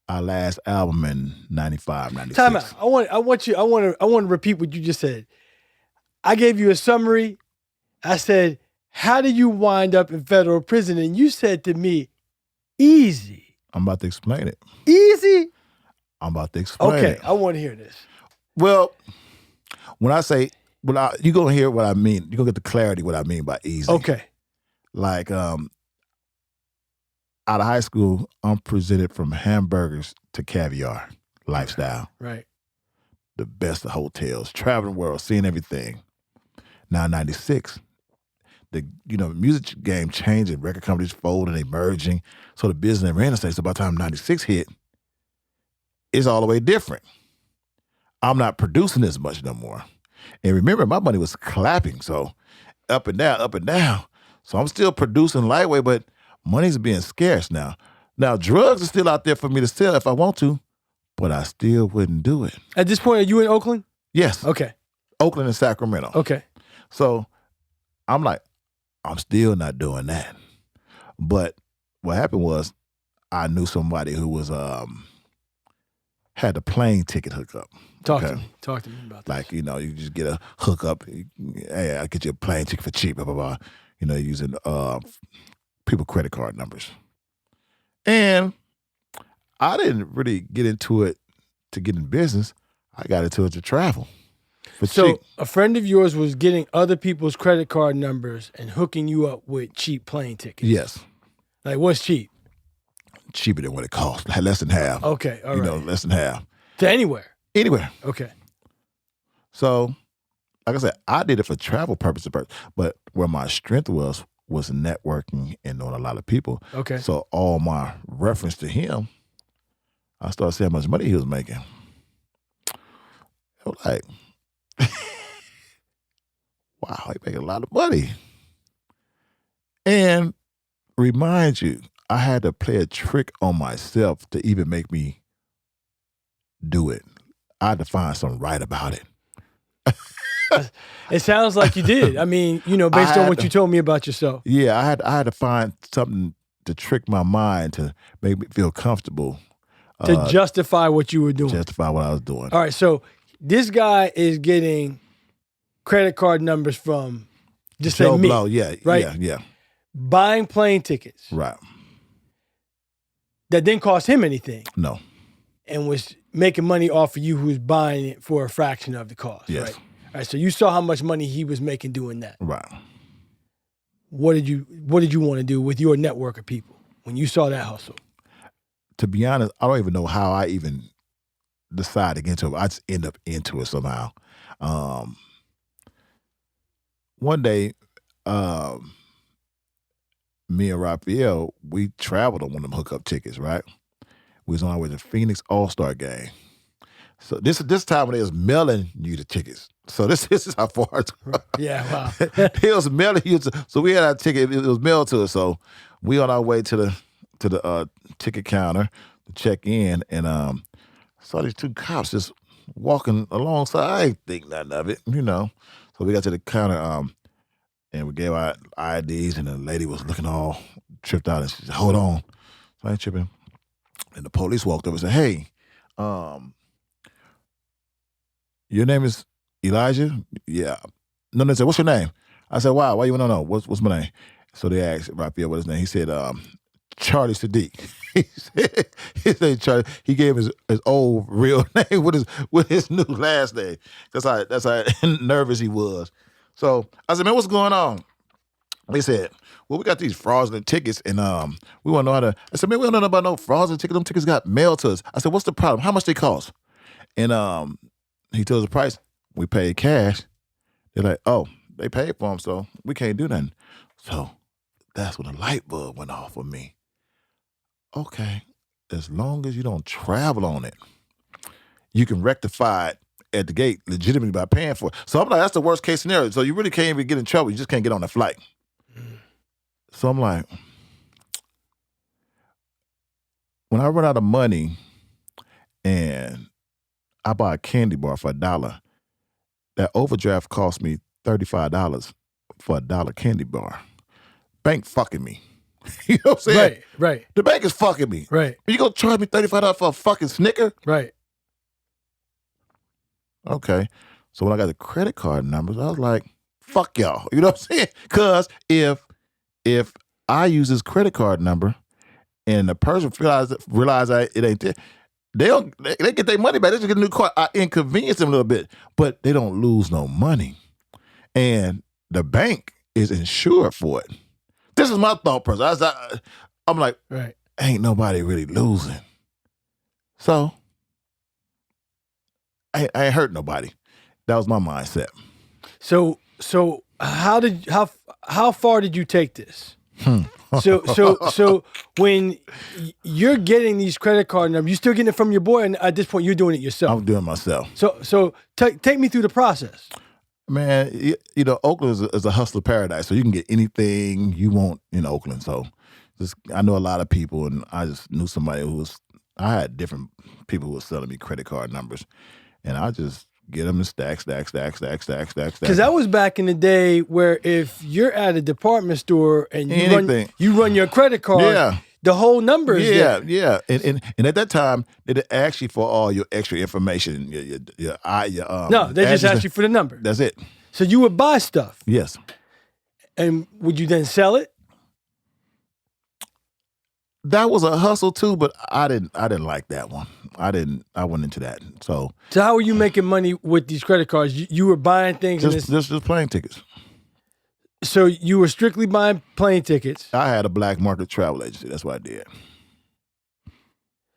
our last album in 95, 96. Time out. I want to repeat what you just said. I gave you a summary. I said, how do you wind up in federal prison? And you said to me, easy. I'm about to explain it. Easy? I'm about to explain it. Okay, I want to hear this. Well, when I say, you're going to hear what I mean. You're going to get the clarity what I mean by easy. Okay. Like, out of high school, I'm presented from hamburgers to caviar lifestyle. Right. The best of hotels, traveling the world, seeing everything. Now, 96, the music game changing, record companies folding, emerging. So the business never ended. So by the time 96 hit, it's all the way different. I'm not producing as much no more. And remember, my money was clapping, so up and down, up and down. So I'm still producing lightweight, but money's being scarce now. Now, drugs are still out there for me to sell if I want to, but I still wouldn't do it. At this point, are you in Oakland? Yes. Okay. Oakland and Sacramento. Okay. So I'm like, I'm still not doing that. But what happened was I knew somebody who was had a plane ticket hookup. Talk to me about that. Like, you just get a hookup. Hey, I'll get you a plane ticket for cheap, blah, blah, blah. Using people credit card numbers. And I didn't really get into it to get in business. I got into it to travel. For So cheap. a friend of yours was getting other people's credit card numbers and hooking you up with cheap plane tickets. Yes. Like what's cheap? Cheaper than what it costs. Less than half. Okay, all right. Less than half. To anywhere? Anywhere. Okay. So, like I said, I did it for travel purposes, but where my strength was networking and knowing a lot of people. Okay. So all my reference to him, I started seeing how much money he was making. I was like, wow, he making a lot of money. And remind you, I had to play a trick on myself to even make me do it. I had to find something right about it. It sounds like you did. I mean, based on what you told me about yourself. Yeah, I had to find something to trick my mind to make me feel comfortable. To justify what you were doing. Justify what I was doing. All right, so this guy is getting credit card numbers from just Joe say me, Blow, yeah, right? yeah. Buying plane tickets. Right. That didn't cost him anything. No. And was making money off of you who's buying it for a fraction of the cost. Yes. Right? All right, so you saw how much money he was making doing that. Right. What did you want to do with your network of people when you saw that hustle? To be honest, I don't even know how I even decided to get into it. I just end up into it somehow. One day, me and Raphael, we traveled on one of them hookup tickets, right? We was on our way to Phoenix All-Star game. So this time when they was mailing you the tickets. So this is how far it's Yeah, wow. They was mailing you. So we had our ticket. It was mailed to us. So we on our way to the ticket counter to check in, and saw these two cops just walking alongside. I ain't think nothing of it, So we got to the counter, and we gave our IDs, and the lady was looking all tripped out, and she said, "Hold on." So I ain't tripping. And the police walked up and said, "Hey, your name is Elijah?" "Yeah." No, they said, "What's your name?" I said, "Wow, why you want to know? What's my name?" So they asked Raphael what his name. He said, Charlie Sadiq. he said Charlie. He gave his old real name with his new last name. That's how nervous he was. So I said, "Man, what's going on?" They said, "Well, we got these fraudulent tickets, and we want to know how to." I said, "Man, we don't know about no fraudulent tickets. Them tickets got mailed to us." I said, "What's the problem? How much they cost?" And he told us the price. We paid cash. They're like, "Oh, they paid for them, so we can't do nothing." So that's when the light bulb went off for me. Okay, as long as you don't travel on it, you can rectify it at the gate legitimately by paying for it. So I'm like, that's the worst case scenario. So you really can't even get in trouble. You just can't get on the flight. So I'm like, when I run out of money and I buy a candy bar for $1, that overdraft cost me $35 for $1 candy bar. Bank fucking me. You know what I'm saying? Right. The bank is fucking me. Right. You gonna charge me $35 for a fucking Snicker? Right. Okay. So when I got the credit card numbers, I was like, fuck y'all. You know what I'm saying? Because if I use this credit card number and the person realize it ain't there, they get their money back. They just get a new card. I inconvenience them a little bit, but they don't lose no money. And the bank is insured for it. This is my thought process. I'm like, right. Ain't nobody really losing. So I ain't hurt nobody. That was my mindset. So how far did you take this? So when you're getting these credit card numbers, you still getting it from your boy, and at this point you're doing it yourself. I'm doing it myself. So take me through the process. Man, Oakland is a hustler paradise, so you can get anything you want in Oakland. So I know a lot of people, and I just knew somebody I had different people who were selling me credit card numbers, and I just get them in stacks. Because that was back in the day where if you're at a department store and you run your credit card, yeah, the whole number is there. Yeah. And at that time, they didn't ask you for all your extra information. No, they just asked you for the number. That's it. So you would buy stuff. Yes. And would you then sell it? That was a hustle too, but I didn't like that one. I went into that. So how were you making money with these credit cards? You were buying things. Just plane tickets. So you were strictly buying plane tickets. I had a black market travel agency. That's what I did.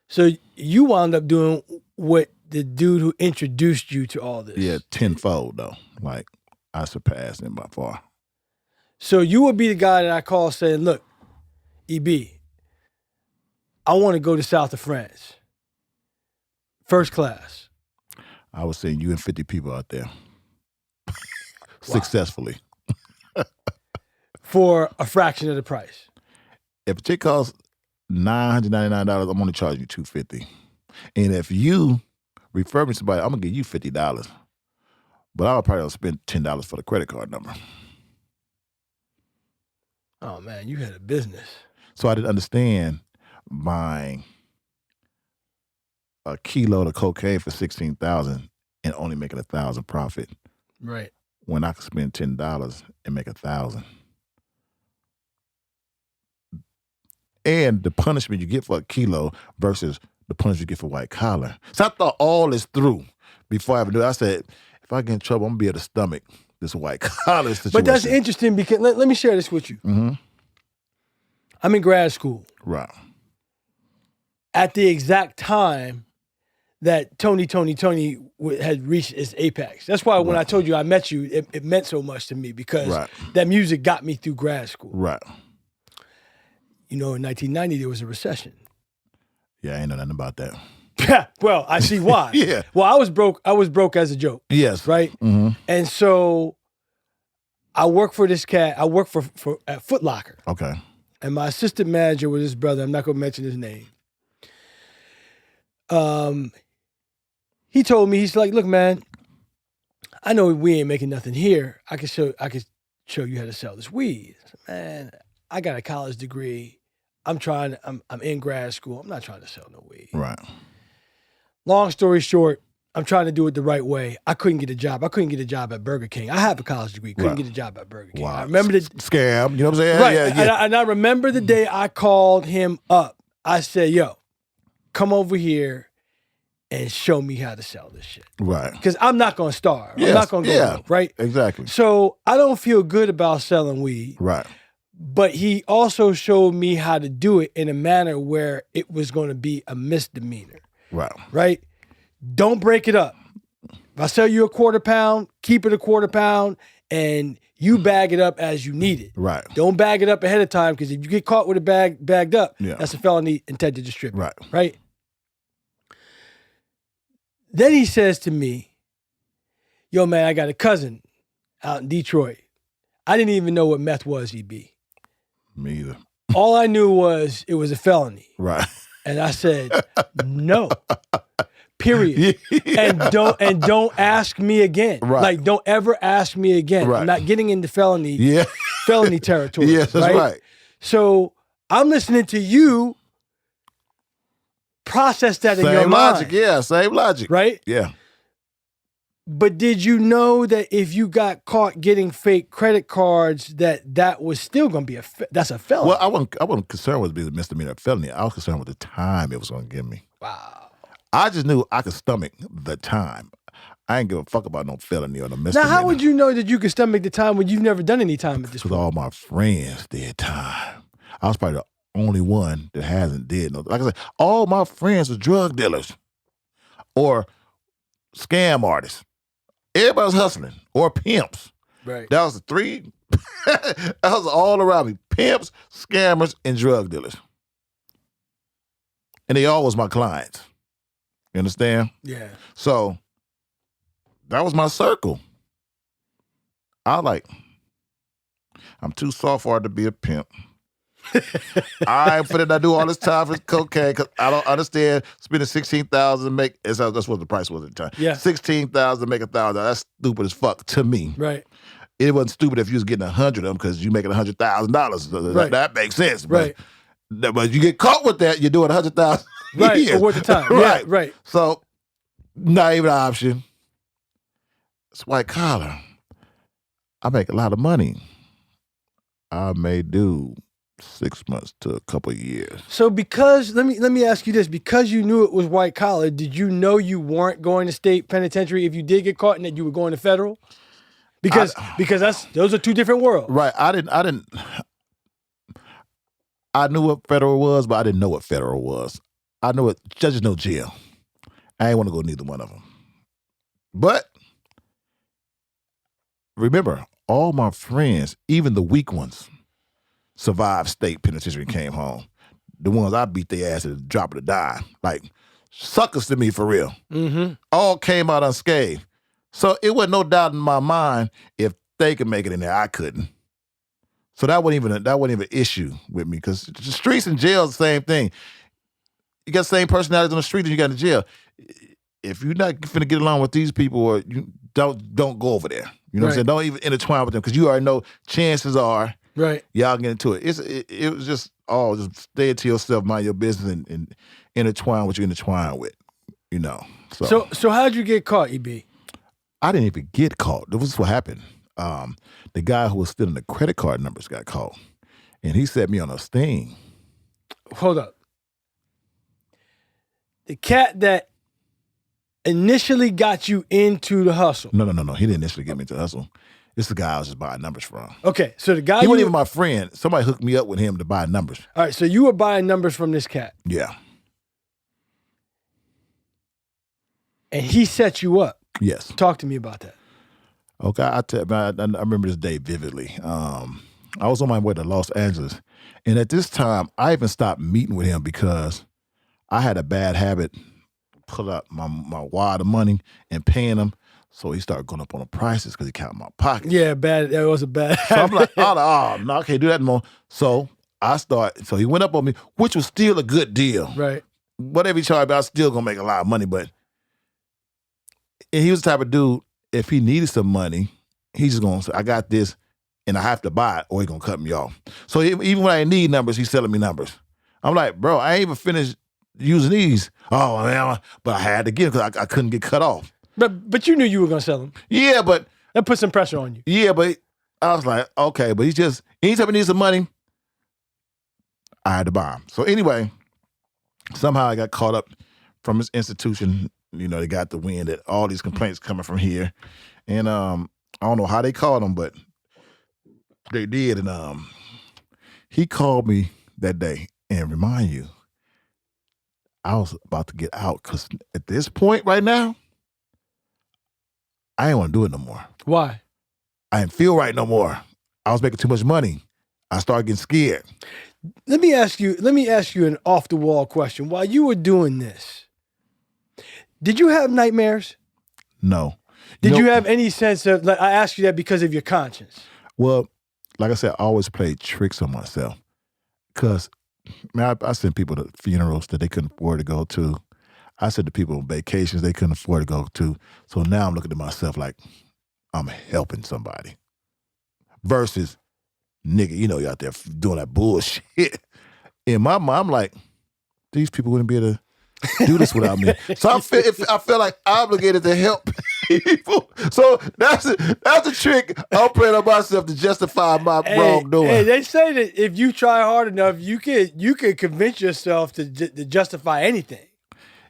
So you wound up doing what the dude who introduced you to all this. Yeah, tenfold though. Like I surpassed him by far. So you would be the guy that I call saying, look, EB, I want to go to south of France. First class. I was seeing you and 50 people out there. Successfully. For a fraction of the price. If a ticket costs $999, I'm only charging you $250. And if you refer me to somebody, I'm gonna give you $50. But I'll probably spend $10 for the credit card number. Oh man, you had a business. So I didn't understand buying a kilo of cocaine for $16,000 and only making $1,000 profit. Right. When I could spend $10 and make $1,000. And the punishment you get for a kilo versus the punishment you get for white collar. So I thought all this through before I ever do it. I said, if I get in trouble, I'm gonna be able to stomach this white collar situation. But that's interesting because let me share this with you. Mm-hmm. I'm in grad school. Right. At the exact time that Toni had reached its apex. That's why when I told you I met you, it meant so much to me because that music got me through grad school. Right. You know, in 1990, there was a recession. Yeah, I ain't know nothing about that. Yeah, well, I see why. Yeah. Well, I was broke as a joke. Yes. Right? Mm-hmm. And so I worked for this cat. I worked at Foot Locker. Okay. And my assistant manager was his brother. I'm not going to mention his name. He told me, he's like, look, man, I know we ain't making nothing here. I could show you how to sell this weed. I said, man, I got a college degree. I'm in grad school. I'm not trying to sell no weed. Right. Long story short, I'm trying to do it the right way. I couldn't get a job. I couldn't get a job at Burger King. I have a college degree. Couldn't get a job at Burger King. Wow. I remember the scam. You know what I'm saying? Right. Yeah. And I remember the day I called him up. I said, yo, come over here and show me how to sell this shit. Right. Because I'm not going to starve. Yes. I'm not going to go broke, right? Exactly. So I don't feel good about selling weed. Right. But he also showed me how to do it in a manner where it was going to be a misdemeanor. Right. Right? Don't break it up. If I sell you a quarter pound, keep it a quarter pound, and you bag it up as you need it. Right. Don't bag it up ahead of time, because if you get caught with a bag bagged up, that's a felony intent to distribute. Right. Right? Then he says to me, yo, man, I got a cousin out in Detroit. I didn't even know what meth was, EB. Me either. All I knew was it was a felony. Right. And I said, no. Period. And don't ask me again. Right. Like, don't ever ask me again. Right. I'm not getting into felony territory. Yes, that's right. So I'm listening to you process that in your Same logic, mind. yeah, same logic. Right? Yeah. But did you know that if you got caught getting fake credit cards, that was still going to be that's a felony? Well, I wasn't concerned with it being a misdemeanor or felony. I was concerned with the time it was going to give me. Wow. I just knew I could stomach the time. I ain't give a fuck about no felony or no misdemeanor. Now, how would you know that you could stomach the time when you've never done any time at this point? Because all my friends did time. I was probably the only one that hasn't did no. Like I said, all my friends were drug dealers or scam artists. Everybody was hustling or pimps. Right. That was the three. That was all around me. Pimps, scammers, and drug dealers. And they all was my clients. You understand? Yeah. So that was my circle. I'm too soft for to be a pimp. I ain't finna do all this time for cocaine because I don't understand spending $16,000 to make. That's what the price was at the time. Yeah. $16,000 to make $1,000. That's stupid as fuck to me. Right. It wasn't stupid if you was getting 100 of them because you making $100,000. Right. That makes sense. Right. But you get caught with that, you're doing 100,000. Right. For worth the time. Right. Yeah, right. So not even an option. It's white collar. I make a lot of money. I may do 6 months to a couple of years. So because let me ask you this: because you knew it was white collar, did you know you weren't going to state penitentiary if you did get caught, and that you were going to federal? Because those are two different worlds. Right. I knew what federal was, but I didn't know what federal was. I know it. Judges know jail. I ain't want to go neither one of them. But remember, all my friends, even the weak ones, survived state penitentiary and came home. The ones I beat their ass at the drop of the dime, like suckers to me for real, all came out unscathed. So it wasn't no doubt in my mind if they could make it in there, I couldn't. So that wasn't even an issue with me, because the streets and jail is the same thing. You got the same personalities on the street as you got in jail. If you're not finna get along with these people, or you don't go over there. You know what I'm saying? Don't even intertwine with them, because you already know chances are y'all get into it. It was just stay to yourself, mind your business, and intertwine what you intertwine with. You know. So how'd you get caught, EB? I didn't even get caught. This was what happened. The guy who was stealing the credit card numbers got caught, and he set me on a sting. Hold up. The cat that initially got you into the hustle. No. He didn't initially get me into the hustle. It's the guy I was just buying numbers from. Okay, so the guy he wasn't even my friend. Somebody hooked me up with him to buy numbers. All right, so you were buying numbers from this cat. Yeah. And he set you up. Yes. Talk to me about that. Okay, I remember this day vividly. I was on my way to Los Angeles, and at this time, I even stopped meeting with him because I had a bad habit, pull out my wad of money and paying him. So he started going up on the prices because he counted my pockets. Yeah, bad. That was a bad habit. So I'm like, oh, no, I can't do that anymore. So so he went up on me, which was still a good deal. Right. Whatever he charged me, I was still going to make a lot of money. But and he was the type of dude, if he needed some money, he's just going to say, I got this, and I have to buy it, or he's going to cut me off. So even when I need numbers, he's selling me numbers. I'm like, bro, I ain't even finished using these. Oh, man, but I had to get them because I couldn't get cut off. But you knew you were going to sell them. Yeah, but... That put some pressure on you. Yeah, but I was like, okay, but anytime he needs some money, I had to buy him. So anyway, somehow I got caught up from this institution. You know, they got the wind that all these complaints coming from here. And I don't know how they called him, but they did. And he called me that day. And remind you, I was about to get out, because at this point right now, I ain't want to do it no more. Why? I didn't feel right no more. I was making too much money. I started getting scared. Let me ask you an off-the-wall question. While you were doing this, did you have nightmares? No. Did you have any sense of, like, I asked you that because of your conscience? Well, like I said, I always played tricks on myself. Because, man, I sent people to funerals that they couldn't afford to go to. I sent to people on vacations they couldn't afford to go to. So now I'm looking at myself like I'm helping somebody. Versus, nigga, you out there doing that bullshit. In my mind, I'm like, these people wouldn't be able to do this without me. So I feel like obligated to help people. So that's the trick I'm playing on myself to justify my wrongdoing. Hey, they say that if you try hard enough, you could convince yourself to justify anything.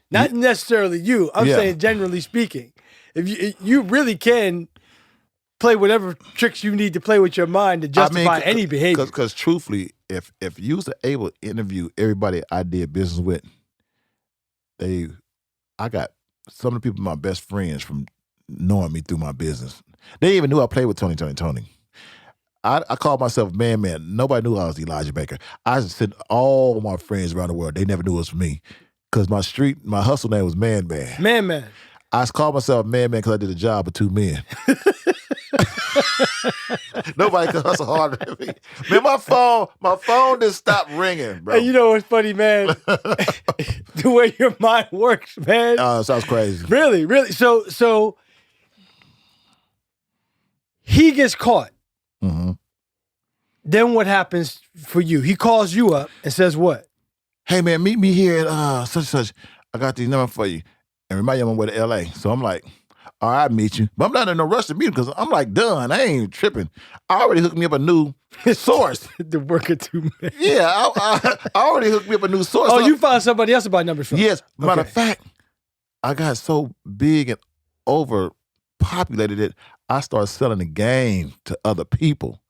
Not necessarily you. I'm saying generally speaking. If you really can play whatever tricks you need to play with your mind to justify any behavior. Because truthfully, if you was able to interview everybody I did business with, I got some of the people my best friends from knowing me through my business. They even knew I played with Toni. I called myself Man. Nobody knew I was Elijah Baker. I sent all my friends around the world. They never knew it was me. Because my hustle name was Man. Man. I called myself Man because I did a job with two men. Nobody could hustle harder than me. Man, my phone just stopped ringing, bro. Hey, you know what's funny, man? The way your mind works, man. Sounds crazy. Really. So he gets caught. Mm-hmm. Then what happens for you? He calls you up and says what? Hey, man, meet me here at such and such. I got these numbers for you. And remind you I'm on my way to L.A. So I'm like, All right, I'll meet you. But I'm not in no rush to meet him because I'm like done. I ain't tripping. I already hooked me up a new source. The worker too man. Yeah, I already hooked me up a new source. Oh, So you found somebody else to buy numbers from? yes. Matter of Okay. fact, I got so big and overpopulated that I started selling the game to other people.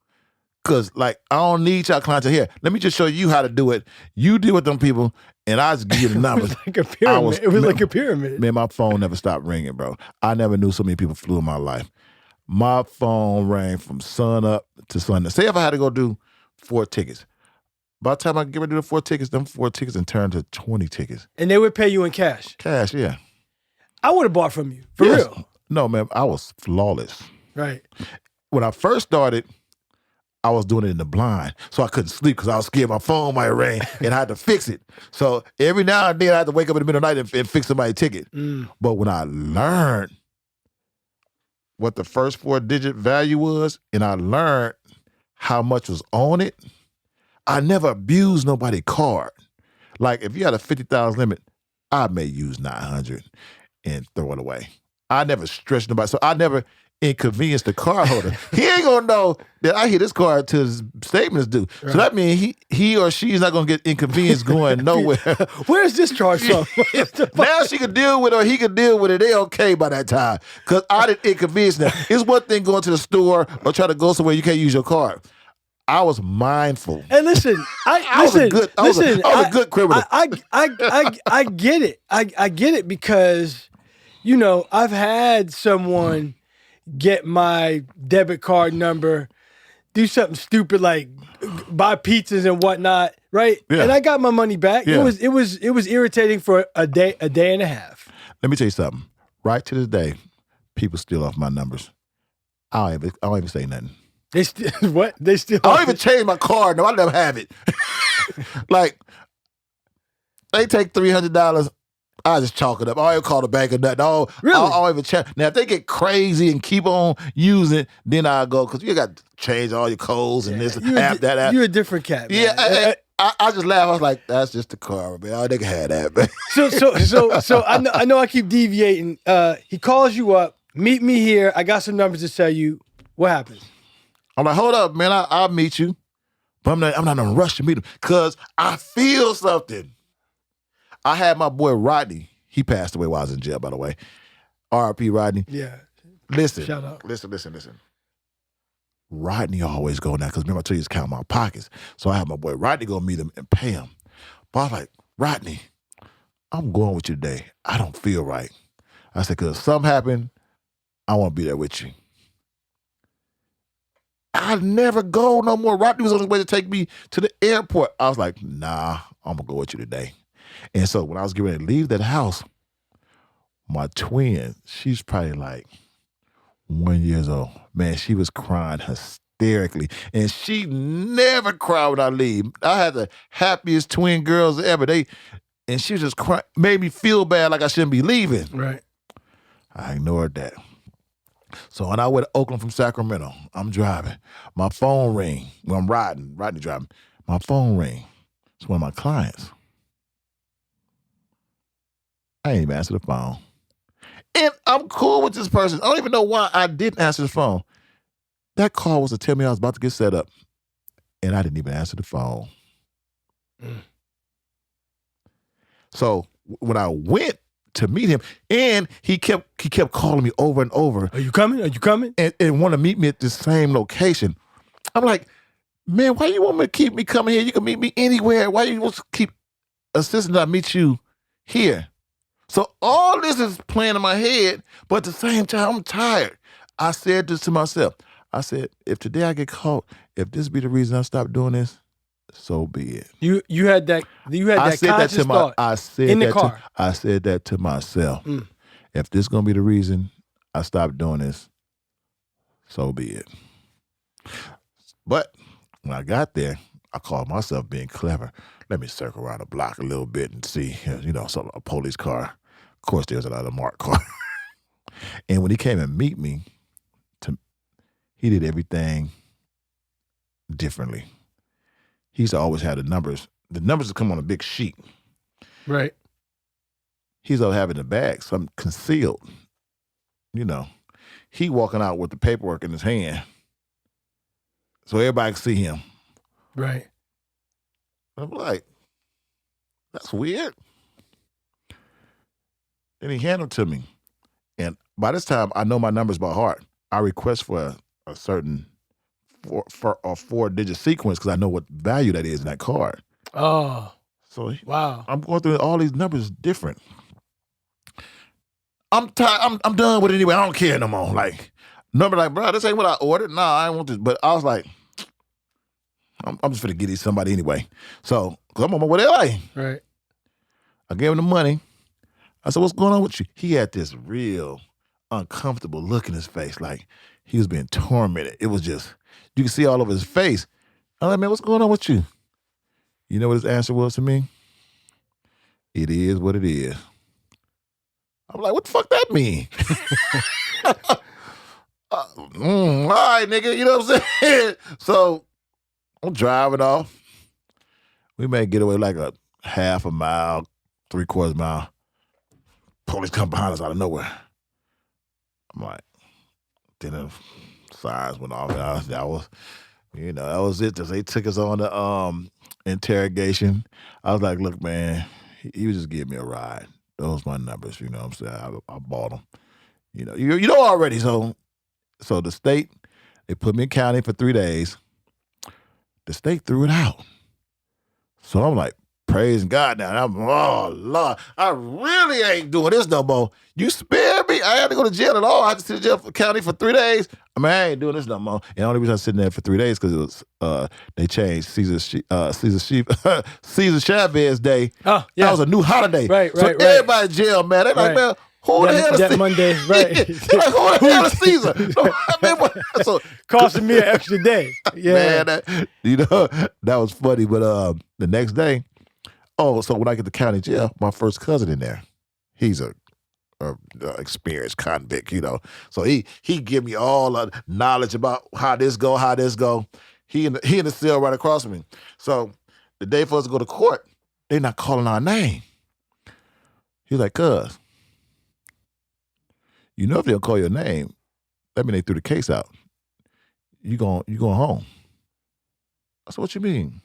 Cause like I don't need y'all clients here. Let me just show you how to do it. You deal with them people, and I just give you the It numbers. was like a pyramid. It was like a pyramid. Man, my phone never stopped ringing, bro. I never knew so many people flew in my life. My phone rang from sun up to sundown. Say if I had to go do 4 tickets. By the time I get ready to do the 4 tickets, them 4 tickets and turn to 20 tickets. And they would pay you in cash. Cash, yeah. I would have bought from you. For Yes. real. No, man, I was flawless. Right. When I first started, I was doing it in the blind. So I couldn't sleep because I was scared my phone might ring and I had to fix it. So every now and then I had to wake up in the middle of the night and fix somebody's ticket. But when I learned what the first 4-digit value was and I learned how much was on it, I never abused nobody's card. Like if you had a 50,000 limit, I may use 900 and throw it away. I never stretched nobody. So I never inconvenience the card holder. He ain't gonna know that I hit his card till his statement is due. Right. So that means he or she is not gonna get inconvenienced going nowhere. Where's this charge from? Now she can deal with it or he can deal with it. They okay by that time. Because I didn't inconvenience them. It's one thing going to the store or try to go somewhere you can't use your card. I was mindful. And listen, I was a good criminal. I get it. I get it because, you know, I've had someone get my debit card number, do something stupid like buy pizzas and whatnot, right? Yeah. And I got my money back. Yeah. It was irritating for a day and a half. Let me tell you something. Right to this day, people steal off my numbers. I don't even say nothing. They still what? They still. I don't even change my card. No, I never have it. Like they take $300. I just chalk it up. I don't even call the bank or nothing. Really? I don't even check. Now, if they get crazy and keep on using, then I'll go, because you got to change all your codes and this app, that app. You're a different cat, man. Yeah, I just laugh. I was like, that's just the car, man. Oh, they can have that, man. So I know I keep deviating. He calls you up, meet me here. I got some numbers to tell you. What happens? I'm like, hold up, man. I'll meet you. But I'm not in a rush to meet him because I feel something. I had my boy Rodney. He passed away while I was in jail, by the way. R.I.P. Rodney. Yeah. Listen. Shout out. Listen. Rodney always go now because remember I told you he's counting my pockets. So I had my boy Rodney go meet him and pay him. But I was like, Rodney, I'm going with you today. I don't feel right. I said, because if something happened, I want to be there with you. I never go no more. Rodney was on his way to take me to the airport. I was like, nah, I'm going to go with you today. And so when I was getting ready to leave that house, my twin, she's probably like 1 year old. Man, she was crying hysterically. And she never cried when I leave. I had the happiest twin girls ever. And she was just crying, made me feel bad like I shouldn't be leaving. Right. I ignored that. So when I went to Oakland from Sacramento, I'm driving. My phone rang. When I'm riding, Rodney driving. My phone rang. It's one of my clients. I ain't even answer the phone. And I'm cool with this person. I don't even know why I didn't answer the phone. That call was to tell me I was about to get set up. And I didn't even answer the phone. So when I went to meet him, and he kept calling me over and over. Are you coming? And want to meet me at the same location. I'm like, man, why you want me to keep me coming here? You can meet me anywhere. Why you want to keep insisting that I meet you here? So all this is playing in my head, but at the same time, I'm tired. I said this to myself. I said, if today I get caught, if this be the reason I stop doing this, so be it. You had that conscious thought in the car. I said that to myself. If this is gonna be the reason I stop doing this, so be it. But when I got there, I called myself being clever. Let me circle around the block a little bit and see, a police car. Of course, there's another marked car. And when he came and meet me, he did everything differently. He used to always have the numbers. The numbers would come on a big sheet. Right. He's always having the bag, something concealed. you know, he walking out with the paperwork in his hand. So everybody can see him. Right. I'm like, that's weird. Then he handed it to me. And by this time, I know my numbers by heart. I request for a certain four-digit sequence because I know what value that is in that card. Oh. So wow. I'm going through all these numbers different. I'm tired. I'm done with it anyway. I don't care no more. Like, number like, bro, this ain't what I ordered. Nah, I don't want this. But I was like, I'm just gonna get these somebody anyway. So, cause I'm on my way to LA. Right. I gave him the money. I said, what's going on with you? He had this real uncomfortable look in his face, like he was being tormented. It was just, you can see all over his face. I'm like, man, what's going on with you? You know what his answer was to me? It is what it is. I'm like, what the fuck that mean? All right, nigga, you know what I'm saying? So I'm driving off. We may get away like a half a mile, 3/4 mile. Police come behind us out of nowhere. I'm like, then the sirens went off. That was it. They took us on the interrogation. I was like, look, man, he was just giving me a ride. Those my numbers, you know what I'm saying? I bought them. You know already. So the state, they put me in county for 3 days. The state threw it out. So I'm like, praising God now. Oh, Lord, I really ain't doing this no more. You spared me. I had to go to jail at all. I had to sit in jail for county for 3 days. I mean, I ain't doing this no more. And the only reason I was sitting there for 3 days because it was they changed Caesar Chavez Day. Oh, yeah. That was a new holiday. Right. Everybody in jail, man. They like, man, who the hell is that Caesar? Monday, right. They're like, who the hell is Caesar? So, I mean, so costing me an extra day. Yeah. Man, that was funny. But the next day, so when I get to county jail, my first cousin in there, he's a experienced convict, So he give me all the knowledge about how this go. He in the cell right across from me. So the day for us to go to court, they not calling our name. He's like, cuz, if they don't call your name, that mean they threw the case out. You going home. I said, what you mean?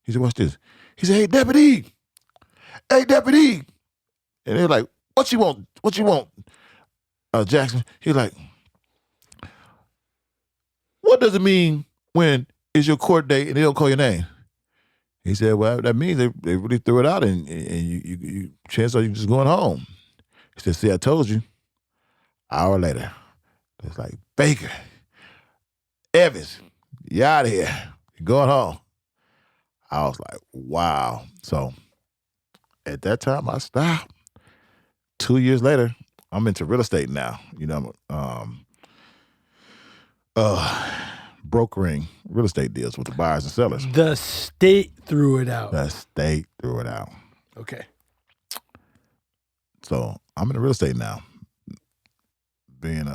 He said, what's this? He said, hey, deputy. And they're like, what you want? Jackson? He's like, what does it mean when it's your court date and they don't call your name? He said, well, that means they really threw it out and you chance are you just going home. He said, see, I told you. Hour later, it's like, Baker, Evans, you out of here. You're going home. I was like, wow. So at that time, I stopped. 2 years later, I'm into real estate now. Brokering real estate deals with the buyers and sellers. The state threw it out. Okay. So I'm in real estate now, being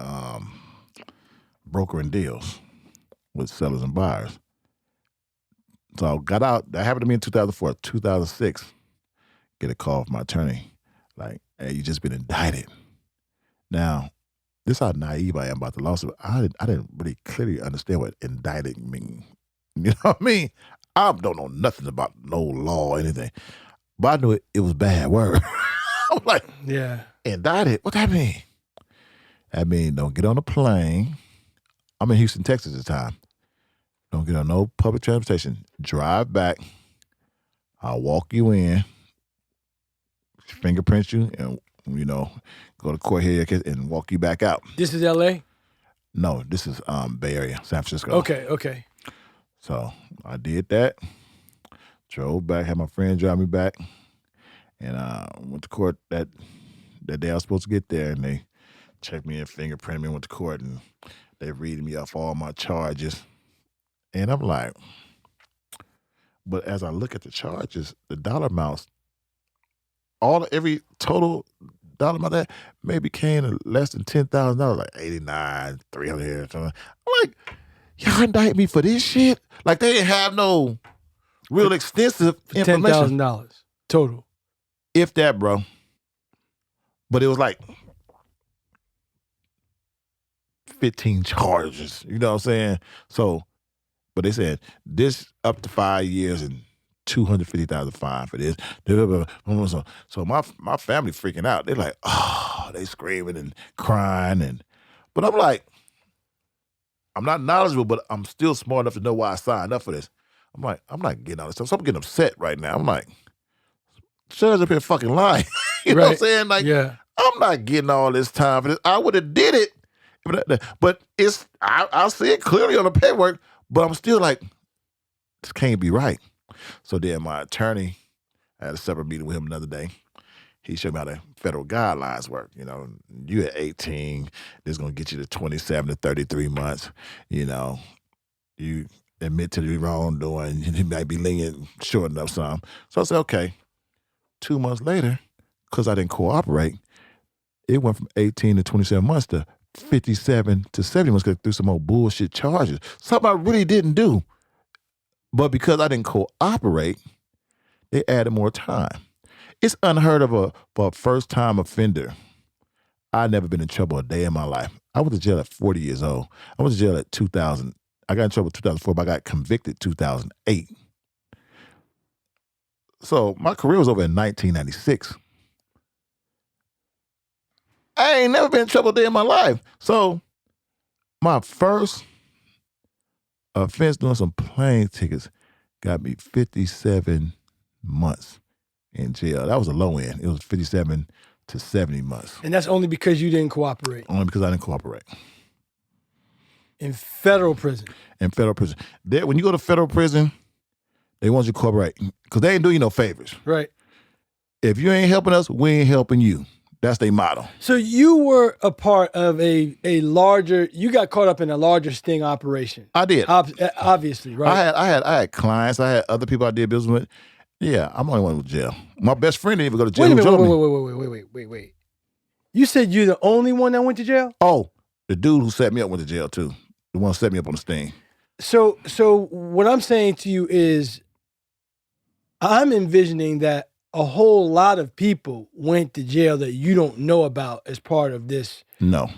brokering deals with sellers and buyers. So I got out. That happened to me in 2004. 2006, get a call from my attorney, like, hey, you just been indicted. Now, this is how naive I am about the lawsuit. I didn't really clearly understand what indicted mean. You know what I mean? I don't know nothing about no law or anything. But I knew it was a bad word. I'm like, yeah, indicted? What that mean? That mean don't get on a plane. I'm in Houston, Texas at the time. Don't get on no public transportation. Drive back. I'll walk you in, fingerprint you, and go to court here and walk you back out. This is L.A.? No, this is Bay Area, San Francisco. Okay. So I did that. Drove back, had my friend drive me back, and went to court that day I was supposed to get there, and they checked me in, fingerprinted me, went to court, and they reading me off all my charges. And I'm like, but as I look at the charges, the dollar amounts, every total dollar amount that maybe came to less than $10,000, like $89,300 or something. I'm like, y'all indict me for this shit? Like they didn't have no real extensive information. $10,000 total. If that, bro. But it was like 15 charges. You know what I'm saying? So, but they said this up to 5 years and $250,000 fine for this. So my family freaking out. They're like, oh, they screaming and crying but I'm like, I'm not knowledgeable, but I'm still smart enough to know why I signed up for this. I'm like, I'm not getting all this stuff. So I'm getting upset right now. I'm like, shut up here fucking lying. You know what I'm saying? Like, I'm not getting all this time for this. I would have did it. But I see it clearly on the paperwork, but I'm still like, this can't be right. So then my attorney, I had a separate meeting with him another day. He showed me how the federal guidelines work. You know, you at 18, this is going to get you to 27 to 33 months. You know, you admit to the wrongdoing, you might be lenient, shorten up some. So I said, okay. 2 months later, because I didn't cooperate, it went from 18 to 27 months to 57 to 70 months because through some old bullshit charges. Something I really didn't do. But because I didn't cooperate, they added more time. It's unheard of for a first-time offender. I'd never been in trouble a day in my life. I went to jail at 40 years old. I went to jail at 2000. I got in trouble in 2004, but I got convicted 2008. So my career was over in 1996. I ain't never been in trouble a day in my life. So my first offense doing some plane tickets got me 57 months in jail. That was a low end. It was 57 to 70 months. And that's only because you didn't cooperate? Only because I didn't cooperate. In federal prison? In federal prison. When you go to federal prison, they want you to cooperate because they ain't doing you no favors. Right. If you ain't helping us, we ain't helping you. That's their motto. So you were a part of a larger, you got caught up in a larger sting operation. I did. Obviously, right? I had clients. I had other people I did business with. Yeah, I'm the only one who was in jail. My best friend didn't even go to jail. Wait a minute, wait. You said you're the only one that went to jail? Oh, the dude who set me up went to jail too. The one who set me up on the sting. So what I'm saying to you is, I'm envisioning that a whole lot of people went to jail that you don't know about as part of this. No.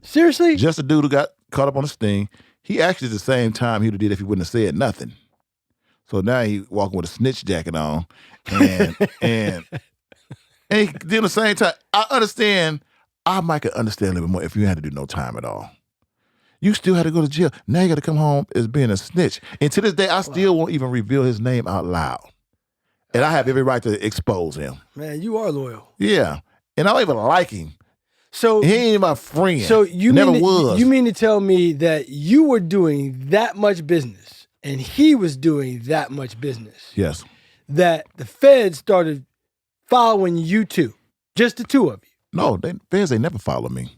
Seriously? Just a dude who got caught up on the sting. He actually, at the same time, he would have did if he wouldn't have said nothing. So now he walking with a snitch jacket on, and he did at the same time. I understand. I might could understand a little bit more if you had to do no time at all. You still had to go to jail. Now you got to come home as being a snitch. And to this day, I still won't even reveal his name out loud. And I have every right to expose him. Man, you are loyal. Yeah. And I don't even like him. So he ain't my friend. So you never was. You mean to tell me that you were doing that much business and he was doing that much business? Yes. That the feds started following you too, just the two of you? No, feds ain't never followed me.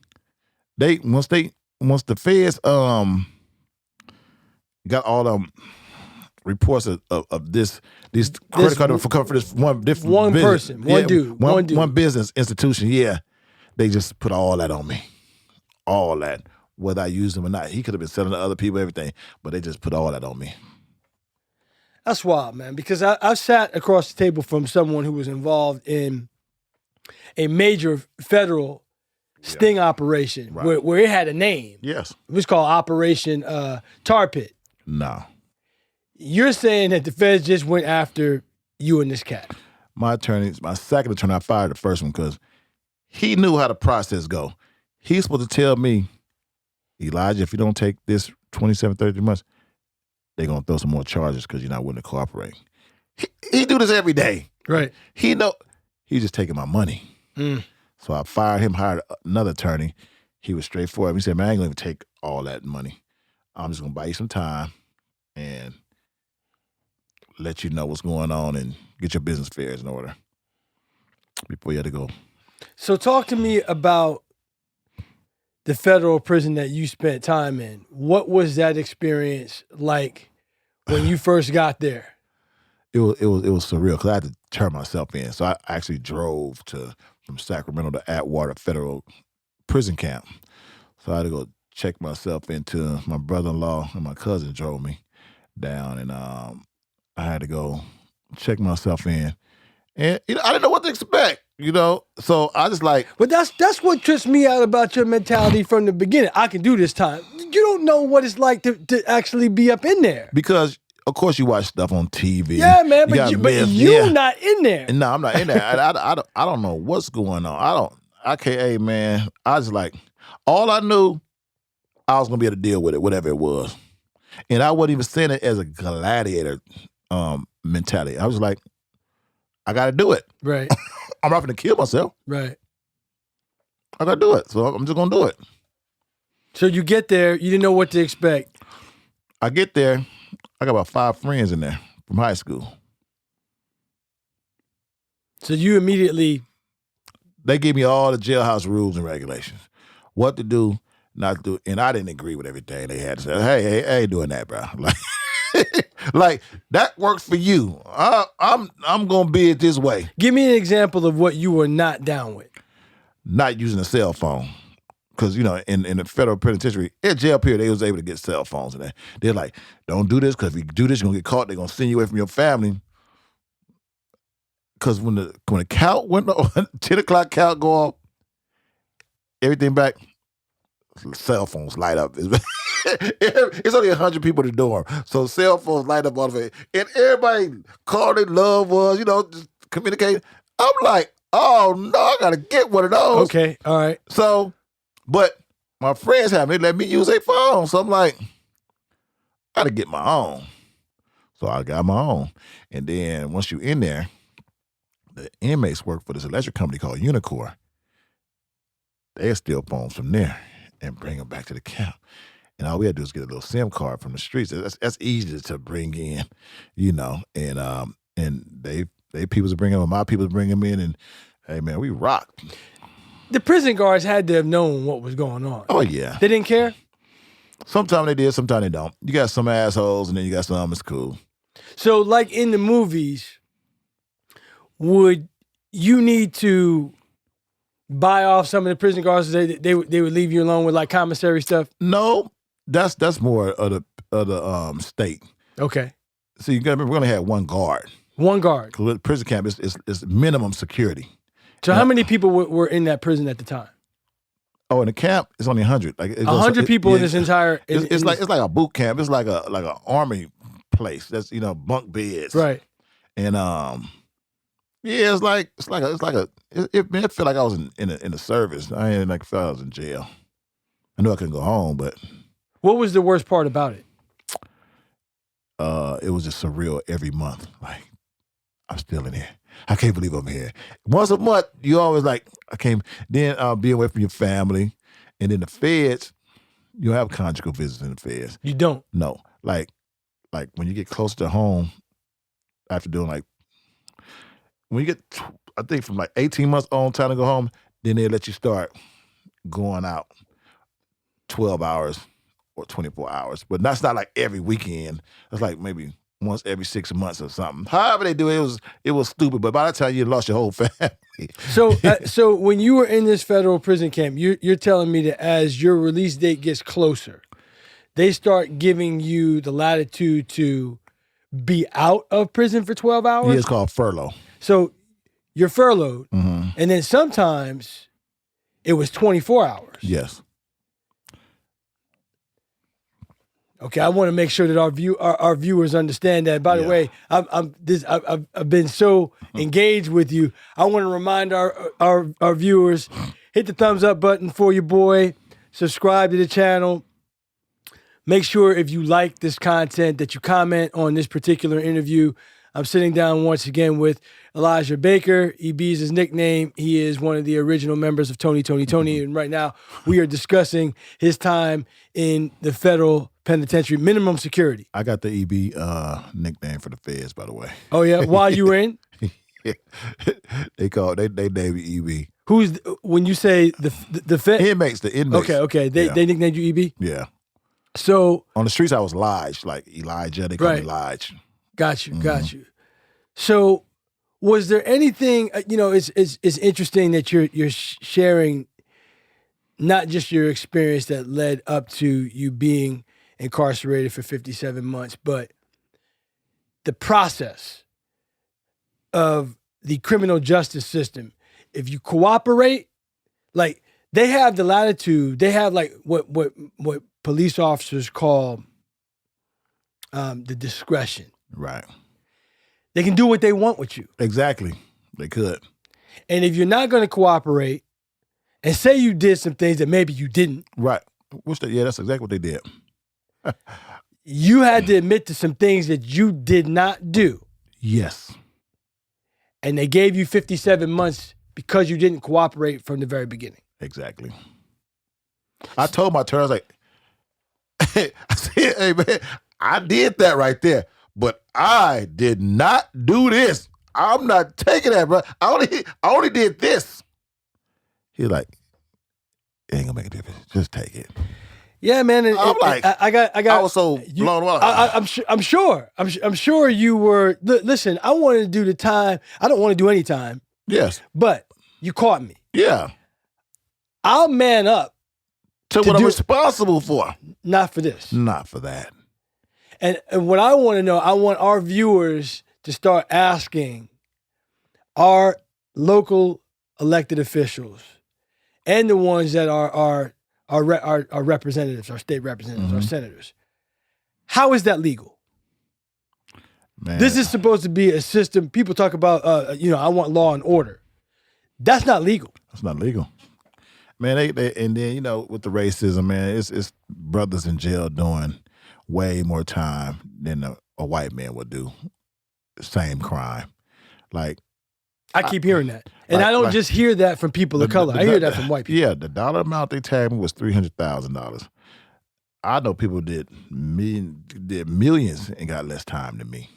Once the feds got all them reports of these credit card for this one business. One business institution. Yeah, they just put all that on me, all that, whether I used them or not. He could have been selling to other people, everything, but they just put all that on me. That's wild, man. Because I sat across the table from someone who was involved in a major federal sting operation where it had a name. Yes, it was called Operation Tar Pit. No. You're saying that the feds just went after you and this cat. My second attorney, I fired the first one because he knew how the process go. He's supposed to tell me, Elijah, if you don't take this 27, 33 months, they're going to throw some more charges because you're not willing to cooperate. He do this every day. Right. He's just taking my money. So I fired him, hired another attorney. He was straightforward. He said, man, I ain't going to take all that money. I'm just going to buy you some time and let you know what's going on and get your business affairs in order before you had to go. So talk to me about the federal prison that you spent time in. What was that experience like when you first got there? It was surreal because I had to turn myself in. So I actually drove from Sacramento to Atwater Federal Prison Camp. So I had to go check myself into. My brother-in-law and my cousin drove me down, and I had to go check myself in. And I didn't know what to expect, So I just like. But that's what trips me out about your mentality from the beginning. I can do this time. You don't know what it's like to actually be up in there. Because of course you watch stuff on TV. Yeah, man, but you're not in there. No, I'm not in there. I don't know what's going on. I can't. Hey, man, I was like, all I knew, I was gonna be able to deal with it, whatever it was, and I wasn't even saying it as a gladiator mentality. I was like, I got to do it. Right. I'm not gonna kill myself. Right. I got to do it, so I'm just gonna do it. So you get there, you didn't know what to expect. I get there, I got about 5 friends in there from high school. So you immediately... They gave me all the jailhouse rules and regulations. What to do, not to do. And I didn't agree with everything they had to say. Hey, I ain't doing that, bro. Like that works for you. I'm going to be it this way. Give me an example of what you were not down with. Not using a cell phone. Because, in the federal penitentiary, at jail period, they was able to get cell phones. And they're like, don't do this, because if you do this, you're going to get caught. They're going to send you away from your family. Because when the count went on, 10 o'clock count go off, everything back, cell phones light up. It's only 100 people in the dorm. So cell phones light up all of it. And everybody called their loved ones, just communicate. I'm like, oh, no, I got to get one of those. Okay, all right. So, but my friends have me let me use their phone. So I'm like, I got to get my own. So I got my own. And then once you're in there, the inmates work for this electric company called Unicore. They steal phones from there and bring them back to the camp. And all we had to do is get a little SIM card from the streets. That's easy to bring in, and they people to bring them, my people to bring them in, and hey man, we rocked. The prison guards had to have known what was going on. Oh yeah, they didn't care. Sometimes they did, sometimes they don't. You got some assholes, and then you got some that's cool. So, like in the movies, would you need to buy off some of the prison guards so they would leave you alone with like commissary stuff? No, that's more of the state. Okay. So you got to remember, we're gonna have one guard. One guard. Because prison camp is minimum security. So how many people were in that prison at the time? Oh, in the camp, it's only 100. Like 100 people in this entire. It's like a boot camp. It's like an army place. That's bunk beds. Right. And yeah, it felt like I was in the service. I ain't like felt I was in jail. I knew I couldn't go home, but what was the worst part about it? It was just surreal every month. Like, I'm still in here. I can't believe I'm here. Once a month, you always like, I can't. Then be away from your family, and then the feds. You have conjugal visits in the feds. You don't. No, like when you get close to home, after doing when you get, I think from 18 months on, time to go home, then they let you start going out 12 hours or 24 hours. But that's not like every weekend. That's like maybe once every 6 months or something. However they do it, it was stupid. But by the time you lost your whole family. So when you were in this federal prison camp, you're telling me that as your release date gets closer, they start giving you the latitude to be out of prison for 12 hours? Yeah, it's called furlough. So you're furloughed, and then sometimes it was 24 hours. Yes. Okay, I want to make sure that our viewers understand that. By the way, I've been so engaged with you. I want to remind our viewers, hit the thumbs up button for your boy, subscribe to the channel. Make sure if you like this content that you comment on this particular interview. I'm sitting down once again with Elijah Baker. EB's his nickname. He is one of the original members of Toni. And right now we are discussing his time in the federal penitentiary, minimum security. I got the EB nickname for the feds, by the way. Oh yeah, while you were in? They named me EB. Who's when you say the Fed? Inmates, the inmates. Okay. They nicknamed you EB? Yeah. So on the streets I was Lige, like Elijah. They call me Lige. Got you. So was there anything, it's interesting that you're sharing not just your experience that led up to you being incarcerated for 57 months, but the process of the criminal justice system. If you cooperate, like they have the latitude, they have like what police officers call the discretion. Right. They can do what they want with you. Exactly. They could. And if you're not going to cooperate and say you did some things that maybe you didn't. Right. That's exactly what they did. You had to admit to some things that you did not do. Yes. And they gave you 57 months because you didn't cooperate from the very beginning. Exactly. I told my attorney, I was like, I said, hey man, I did that right there, but I did not do this. I'm not taking that, bro. I only did this. He's like, it ain't gonna make a difference. Just take it. Yeah, man. I'm like, I was so blown away. I'm sure you were. Listen, I wanted to do the time. I don't want to do any time. Yes, but you caught me. Yeah, I'll man up to what I'm responsible for. Not for this. Not for that. And what I want to know, I want our viewers to start asking our local elected officials and the ones that are representatives, our state representatives, our senators. How is that legal? Man. This is supposed to be a system. People talk about, I want law and order. That's not legal. That's not legal. Man, they and then, with the racism, man, it's brothers in jail doing way more time than a white man would do. Same crime. Like, I keep hearing that. And I don't just hear that from people of color. I hear that from white people. Yeah, the dollar amount they tagged me was $300,000. I know people did millions and got less time than me.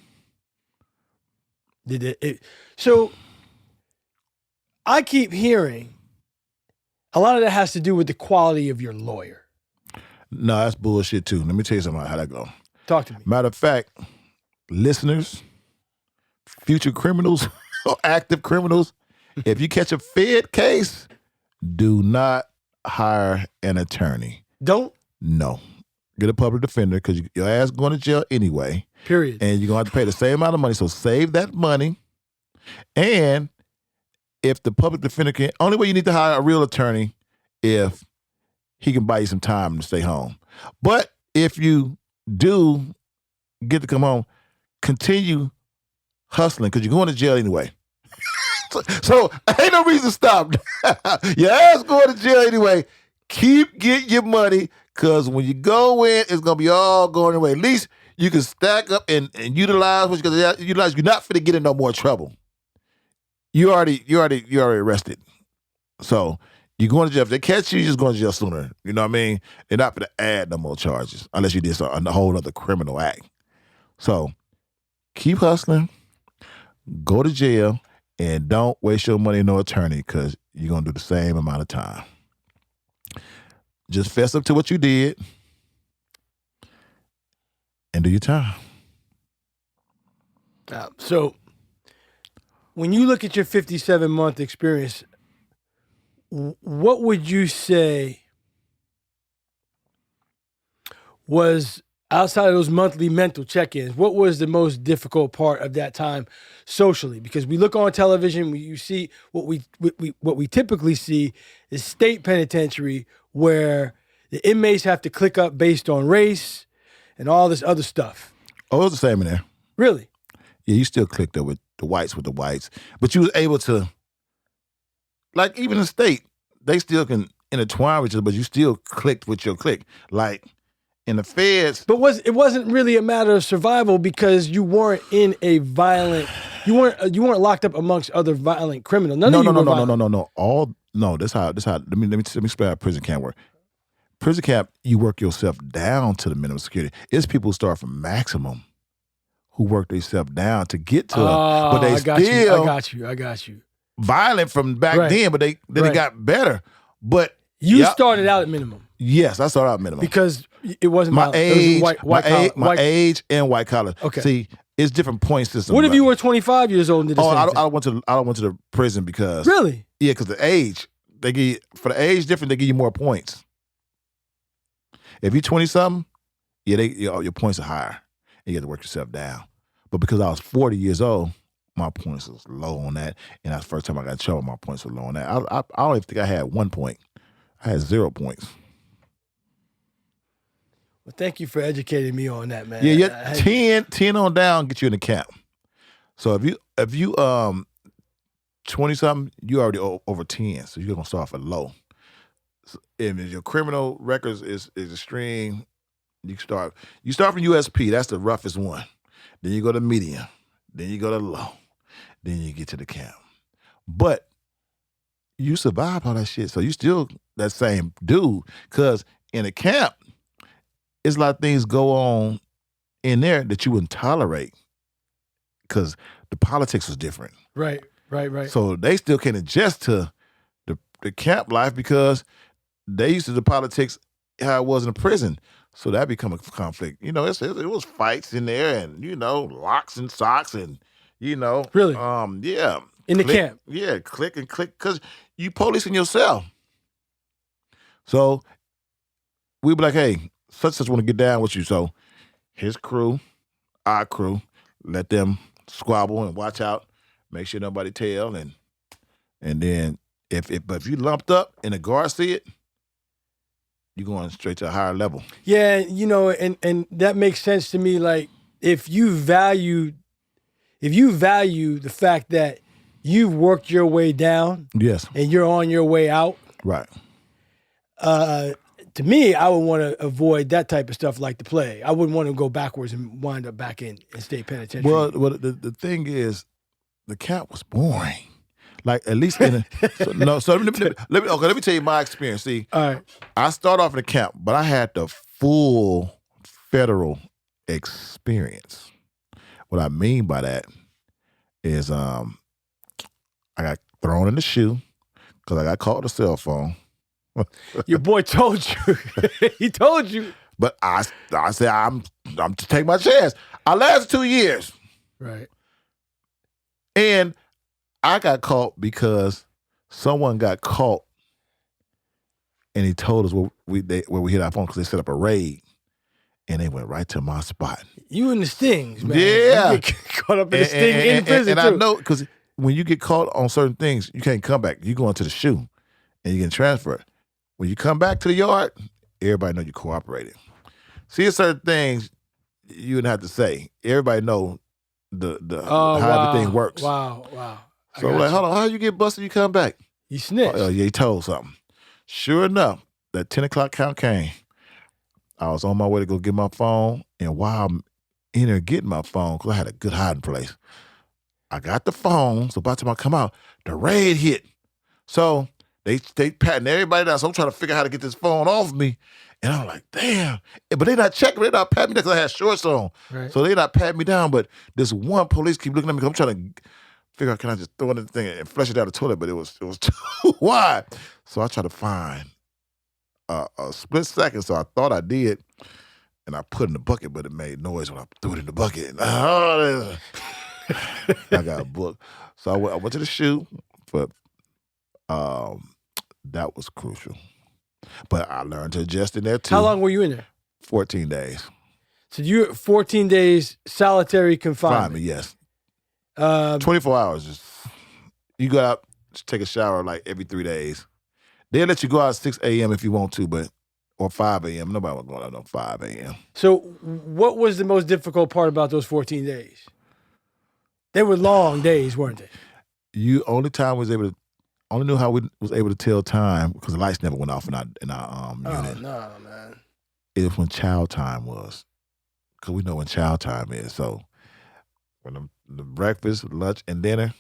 So I keep hearing a lot of that has to do with the quality of your lawyer. No, that's bullshit too. Let me tell you something about how that go. Talk to me. Matter of fact, listeners, future criminals, or active criminals, if you catch a Fed case, do not hire an attorney. Don't? No. Get a public defender because your ass going to jail anyway. Period. And you're going to have to pay the same amount of money. So save that money. And if the public defender only way you need to hire a real attorney if he can buy you some time to stay home. But if you do get to come home, continue hustling because you're going to jail anyway. So ain't no reason to stop. Your ass going to jail anyway. Keep getting your money because when you go in, it's going to be all going away. At least you can stack up and utilize what you're going to utilize. You're not finna get in no more trouble. You already arrested. So you're going to jail. If they catch you, you're just going to jail sooner. You know what I mean? They're not going to add no more charges unless you did a whole other criminal act. So keep hustling, go to jail, and don't waste your money on no attorney because you're going to do the same amount of time. Just fess up to what you did and do your time. So when you look at your 57-month experience, what would you say was, outside of those monthly mental check-ins, what was the most difficult part of that time socially? Because we look on television, you see what we typically see is state penitentiary where the inmates have to click up based on race and all this other stuff. Oh, it was the same in there. Really? Yeah, you still clicked up with the whites, but you was able to, like, even in state, they still can intertwine with each other, but you still clicked with your click. Like in the feds. But it wasn't really a matter of survival because you weren't in a violent, you weren't locked up amongst other violent criminals. No. That's how. Let me explain how prison camp work. Prison camp, you work yourself down to the minimum security. It's people who start from maximum who work themselves down to get to but they I got you. Violent from back then, but they got better. But you started out at minimum. Yes, I started out at minimum because it wasn't my age, my age, and white collar. Okay, see, it's different point system. What if you were 25 years old and did the same thing? I went to the prison because really, because the age they give you, for the age difference they give you more points. If you're 20 something, your points are higher. And you have to work yourself down. But because I was 40 years old, my points was low on that. And that's the first time I got in trouble, my points were low on that. I don't even think I had 1 point. I had 0 points. Well, thank you for educating me on that, man. Yeah, 10 on down get you in the cap. So if you 20 something, you already over 10. So you're gonna start off at low. So if your criminal records is extreme, you start from USP. That's the roughest one. Then you go to medium. Then you go to low. Then you get to the cap. But you survive all that shit, so you still that same dude. Because in the camp, it's a lot of things go on in there that you wouldn't tolerate because the politics was different. Right. So they still can't adjust to the camp life because they used to the politics how it was in the prison. So that become a conflict. You know, it was fights in there and, you know, locks and socks and, you know. Really? Yeah. In the camp? Yeah, click and click because you policing yourself. So we be like, hey, such want to get down with you. So his crew, our crew, let them squabble and watch out, make sure nobody tell, and then if you lumped up and the guards see it, you're going straight to a higher level. Yeah, you know, and that makes sense to me. Like if you value the fact that you've worked your way down, yes, and you're on your way out, right. To me, I would want to avoid that type of stuff like the plague. I wouldn't want to go backwards and wind up back in state penitentiary. Well, the thing is, the camp was boring. Like at least in let me tell you my experience. See, all right, I started off in the camp, but I had the full federal experience. What I mean by that is, I got thrown in the shoe because I got caught with a cell phone. Your boy told you. He told you. But I said I'm to take my chance. I lasted 2 years. Right. And I got caught because someone got caught and he told us where we hit our phone because they set up a raid and they went right to my spot. You in the stings, man. Yeah. You get caught up in the sting in prison, and too. I know because when you get caught on certain things, you can't come back. You go into the shoe and you get transferred. When you come back to the yard, everybody know you cooperated. See, certain things you wouldn't have to say. Everybody know how everything works. Wow. So like, hold on, how you get busted? You come back? You snitched. Oh yeah, he told something. Sure enough, that 10 o'clock count came. I was on my way to go get my phone, and while I'm in there getting my phone, because I had a good hiding place, I got the phone. So by the time I come out, the raid hit. So they patting everybody down. So I'm trying to figure out how to get this phone off me. And I'm like, damn. But they not checking. They not patting me down because I had shorts on. Right. So they not patting me down. But this one police keep looking at me because I'm trying to figure out, can I just throw it in the thing and flush it down the toilet? But it was too wide. So I tried to find a split second. So I thought I did. And I put it in the bucket, but it made noise when I threw it in the bucket. I got a book. So I went to the shoe, but that was crucial. But I learned to adjust in there too. How long were you in there? 14 days. So you 14 days solitary confinement. Yes. 24 hours. You go out, just take a shower like every 3 days. They'll let you go out at 6 a.m. if you want to, or 5 a.m. Nobody was going out at 5 a.m. So what was the most difficult part about those 14 days? They were long days, weren't they? You only knew how we was able to tell time because the lights never went off in our unit. No, man. It was when chow time was, because we know when chow time is. So when the breakfast, lunch, and dinner,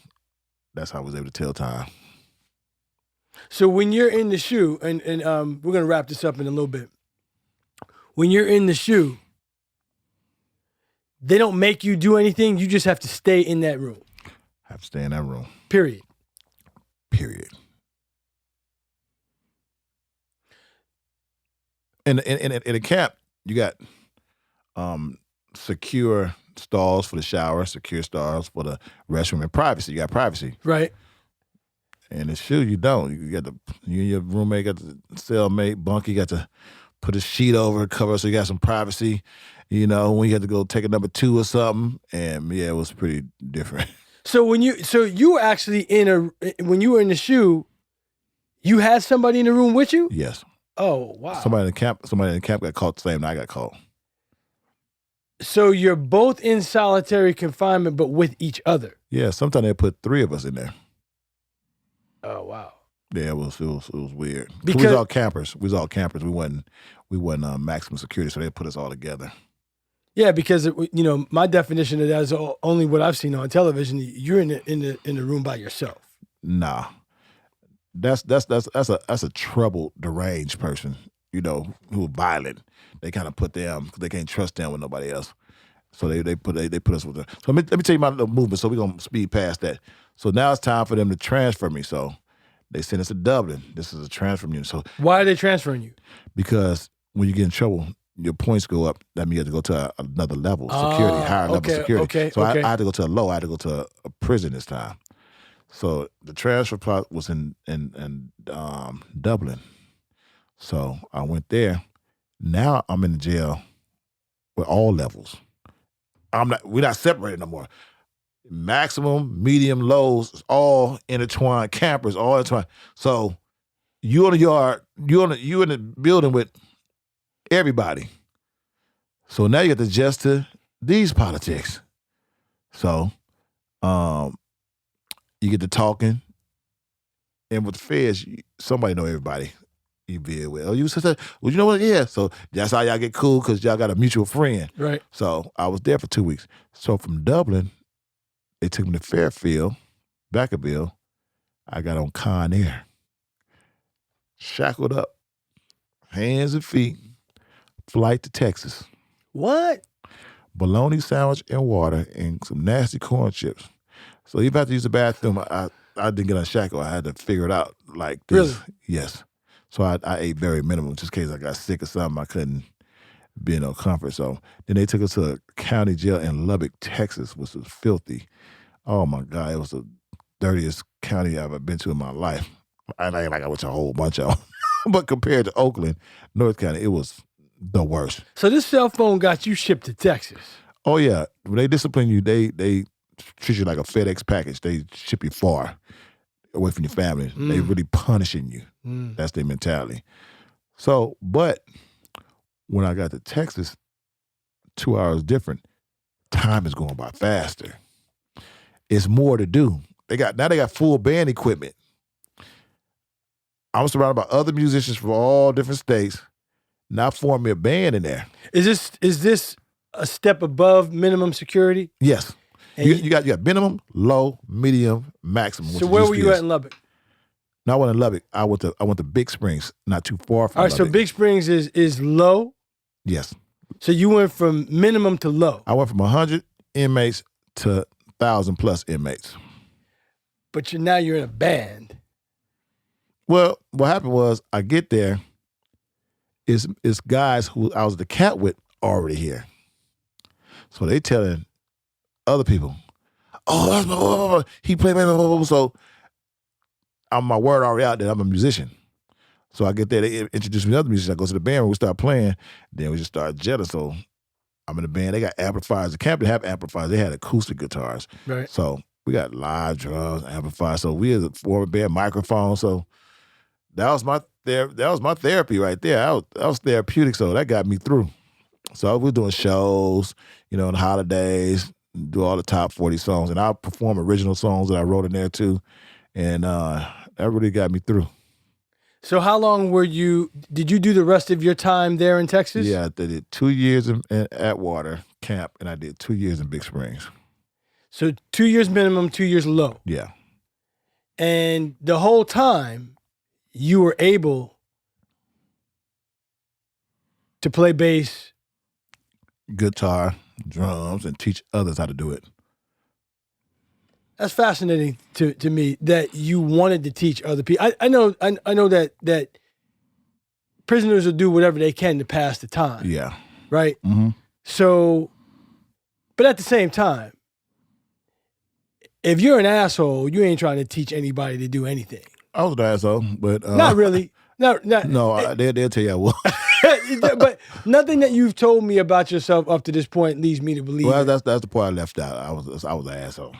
that's how I was able to tell time. So when you're in the shoe, and we're going to wrap this up in a little bit. When you're in the shoe, they don't make you do anything. You just have to stay in that room. Have to stay in that room. Period. In a camp, you got secure stalls for the shower, secure stalls for the restroom, and privacy. You got privacy. Right. And the shoe, you don't. You and your roommate got the cellmate, bunk, you got to put a sheet over, cover, so you got some privacy. You know, when you had to go take a number 2 or something. And yeah, it was pretty different. So when you were actually when you were in the shoe, you had somebody in the room with you? Yes. Oh, wow. Somebody in the camp got caught the same night I got caught. So you're both in solitary confinement, but with each other? Yeah, sometimes they put 3 of us in there. Oh, wow. Yeah, it was weird. Because we was all campers. We wasn't maximum security, so they put us all together. Yeah, because my definition of that is only what I've seen on television. You're in the room by yourself. Nah, that's a troubled, deranged person. Who are violent. They kind of put them because they can't trust them with nobody else. So they put us with them. So let me tell you my little movement. So we're gonna speed past that. So now it's time for them to transfer me. So they sent us to Dublin. This is a transfer unit. So why are they transferring you? Because when you get in trouble, your points go up. That means you have to go to another level, security, higher level security. Okay, so I had to go to a low. I had to go to a prison this time. So the transfer plot was in Dublin. So I went there. Now I'm in the jail with all levels. We're not separated no more. Maximum, medium, lows, all intertwined. Campers, all intertwined. So you in the yard, you in the building with everybody. So now you have to adjust to these politics. So you get to talking, and with the feds, somebody know everybody. You be with. Oh, you said, well, you know what? Yeah. So that's how y'all get cool because y'all got a mutual friend. Right. So I was there for 2 weeks. So from Dublin, they took me to Fairfield, Vacaville. I got on Con Air, shackled up, hands and feet, flight to Texas. What? Bologna sandwich and water and some nasty corn chips. So if I had to use the bathroom, I didn't get unshackled. I had to figure it out like this. Really? Yes. So I ate very minimal just in case I got sick or something. I couldn't be in no comfort. So then they took us to a county jail in Lubbock, Texas, which was filthy. Oh my God, it was the dirtiest county I've ever been to in my life. I went to a whole bunch of them. But compared to Oakland, North County, it was the worst. So this cell phone got you shipped to Texas? Oh yeah. When they discipline you, they treat you like a FedEx package. They ship you far away from your family. They really punishing you. That's their mentality. So, but when I got to Texas, 2 hours different, time is going by faster. It's more to do. They got full band equipment. I was surrounded by other musicians from all different states. Now formed me a band in there. Is this a step above minimum security? Yes. You got minimum, low, medium, maximum. So where were you at in Lubbock? No, I went in Lubbock. I went to Big Springs, not too far from Lubbock. All right, so Big Springs is low? Yes. So you went from minimum to low? I went from 100 inmates to 1,000+ inmates. But now you're in a band. Well, what happened was I get there, it's guys who I was the cat with already here. So they telling other people, oh, he played, so I'm my word already out there. I'm a musician. So I get there, they introduce me to other musicians. I go to the band, we start playing, then we just start jetting. So I'm in the band, they got amplifiers. The camp didn't have amplifiers, they had acoustic guitars. Right. So we got live drums, amplifiers. So we as a former band, microphone. So that was my therapy right there. That was therapeutic, so that got me through. So we were doing shows, in the holidays, do all the top 40 songs, and I perform original songs that I wrote in there too, and that really got me through. So how long did you do the rest of your time there in Texas? Yeah, I did 2 years in Atwater camp, and I did 2 years in Big Springs. So 2 years minimum, 2 years low. Yeah. And the whole time, you were able to play bass, guitar, drums, and teach others how to do it. That's fascinating to me that you wanted to teach other people. I know that prisoners will do whatever they can to pass the time. Yeah. Right? Mm-hmm. So, but at the same time, if you're an asshole, you ain't trying to teach anybody to do anything. I was an asshole, but not really. No, they'll tell you I was. But nothing that you've told me about yourself up to this point leads me to believe. Well, that's the part I left out. I was an asshole.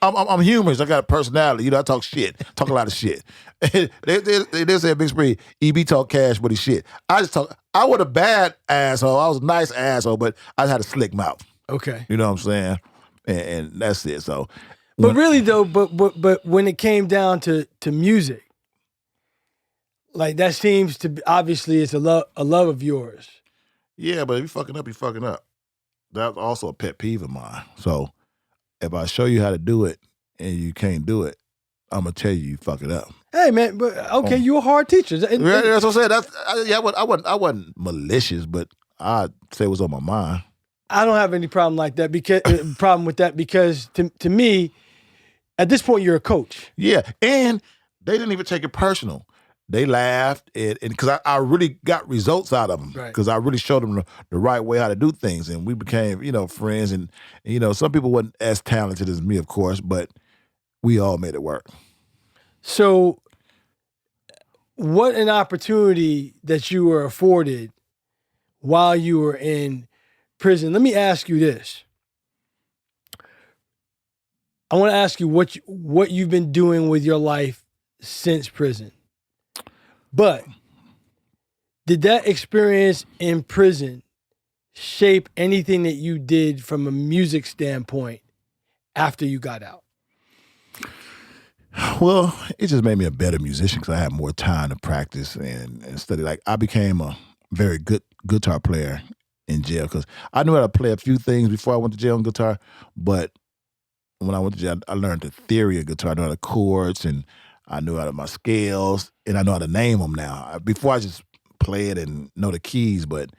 I'm humorous. I got a personality. You know, I talk shit. Talk a lot of shit. they say Big Spree, EB talk cash, but he shit. I just talk. I was a bad asshole. I was a nice asshole, but I had a slick mouth. Okay. You know what I'm saying? And that's it. So, but really though, but when it came down to music, like that seems to be, obviously it's a love of yours. Yeah, but if you're fucking up, you're fucking up. That's also a pet peeve of mine. So if I show you how to do it and you can't do it, I'm gonna tell you fuck it up. Hey man, but okay, you're a hard teacher. That's what I'm saying. I wasn't malicious, but I'd say what's on my mind. I don't have any problem like that because to me, at this point you're a coach. Yeah, and they didn't even take it personal. They laughed, and because I really got results out of them, because I really showed them the right way how to do things, and we became, friends, and some people wasn't as talented as me, of course, but we all made it work. So, what an opportunity that you were afforded while you were in prison. Let me ask you this. I want to ask you what you've been doing with your life since prison. But did that experience in prison shape anything that you did from a music standpoint after you got out? Well, it just made me a better musician because I had more time to practice and study. Like, I became a very good guitar player in jail because I knew how to play a few things before I went to jail on guitar. But when I went to jail, I learned the theory of guitar. I know the chords, and I knew how to my scales, and I know how to name them now. Before I just play it and know the keys, but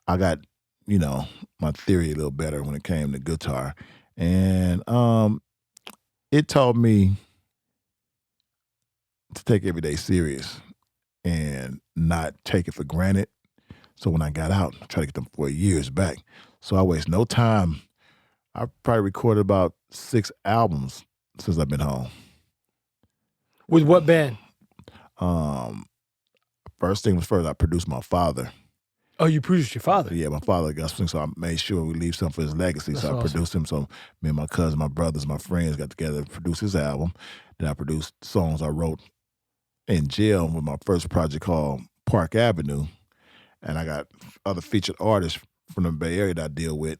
I got, my theory a little better when it came to guitar. And it taught me to take every day serious and not take it for granted. So when I got out, I tried to get them 4 years back. So I waste no time. I probably recorded about 6 albums since I've been home. With what band? First thing was first, I produced my father. Oh, you produced your father? Yeah, my father got something, so I made sure we leave something for his legacy. That's so I awesome. produced him. So me and my cousin, my brothers, my friends got together to produce his album. Then I produced songs I wrote in jail with my first project called Park Avenue. And I got other featured artists from the Bay Area that I deal with.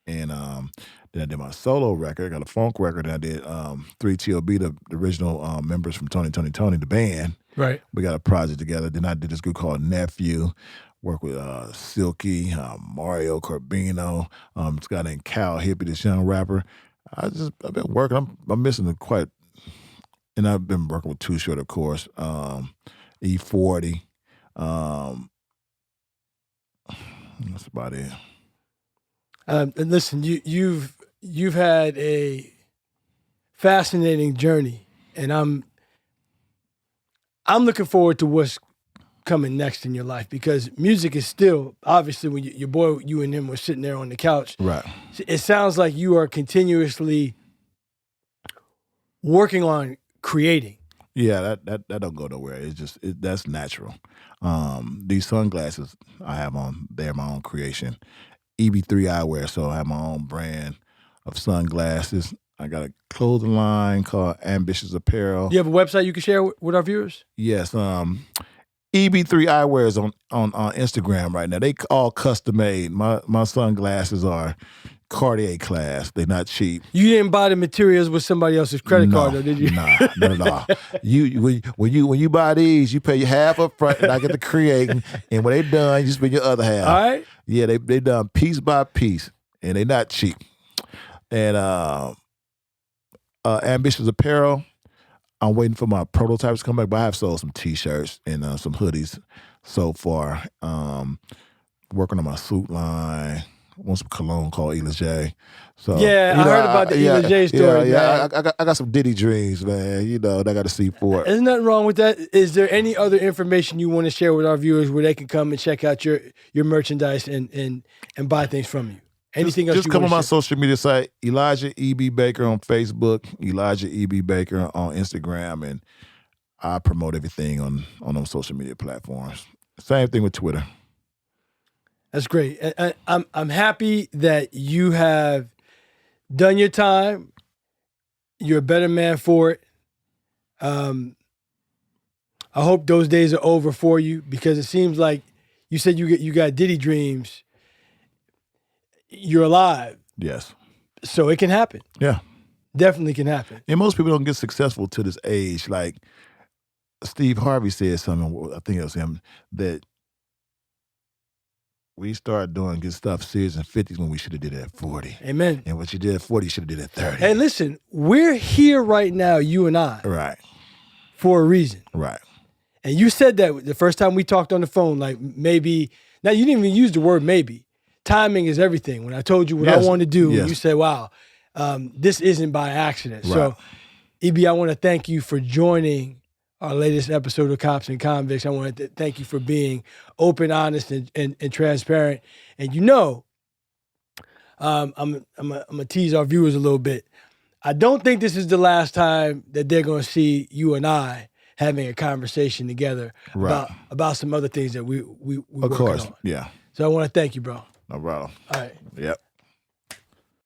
And then I did my solo record. I got a funk record, and I did 3TOB, the original members from Toni, the band. Right. We got a project together. Then I did this group called Nephew. Worked with Silky, Mario Corbino, this guy named Cal Hippie, this young rapper. I've been working. I'm missing it quite, and I've been working with Too Short, of course. E40. That's about it. And listen, you've had a fascinating journey, and I'm looking forward to what's coming next in your life, because music is still, obviously, when your boy, you and him were sitting there on the couch, right? It sounds like you are continuously working on creating. Yeah, that don't go nowhere. It's just that's natural. These sunglasses I have on, they're my own creation. EB3 eyewear, so I have my own brand of sunglasses. I got a clothing line called Ambitious Apparel. You have a website you can share with our viewers? Yes. EB3 eyewear is on Instagram right now. They all custom made. My sunglasses are Cartier class. They're not cheap. You didn't buy the materials with somebody else's credit card, though, did you? Nah, not at all. When you buy these, you pay half up front, and I get to create. And when they done, you spend your other half. All right. Yeah, they done piece by piece, and they not cheap. And Ambitious Apparel, I'm waiting for my prototypes to come back, but I have sold some T-shirts and some hoodies so far. Working on my suit line. Want some cologne called Elajay. So yeah, I heard about the Elajay story. Yeah, I got some Diddy dreams, man. I got to see for it. There's nothing wrong with that. Is there any other information you want to share with our viewers where they can come and check out your merchandise and buy things from you? Anything else? Just come on my social media site, Elijah E.B. Baker on Facebook, Elijah E.B. Baker on Instagram, and I promote everything on those social media platforms. Same thing with Twitter. That's great. I'm happy that you have done your time. You're a better man for it. I hope those days are over for you, because it seems like you said you got Diddy dreams. You're alive. Yes. So it can happen. Yeah. Definitely can happen. And most people don't get successful to this age. Like Steve Harvey said something, I think it was him, that we started doing good stuff serious in 50s when we should have did it at 40. Amen. And what you did at 40, you should have did at 30. Hey, listen, we're here right now, you and I, Right. for a reason. Right. And you said that the first time we talked on the phone, like maybe, now you didn't even use the word maybe. Timing is everything. When I told you what I wanted to do, you said, wow, this isn't by accident. Right. So, EB, I want to thank you for joining our latest episode of Cops and Convicts. I want to thank you for being open, honest, and transparent. And I'm going to tease our viewers a little bit. I don't think this is the last time that they're going to see you and I having a conversation together about some other things that we of course, on. yeah. So I want to thank you, bro. No problem. All right. Yep.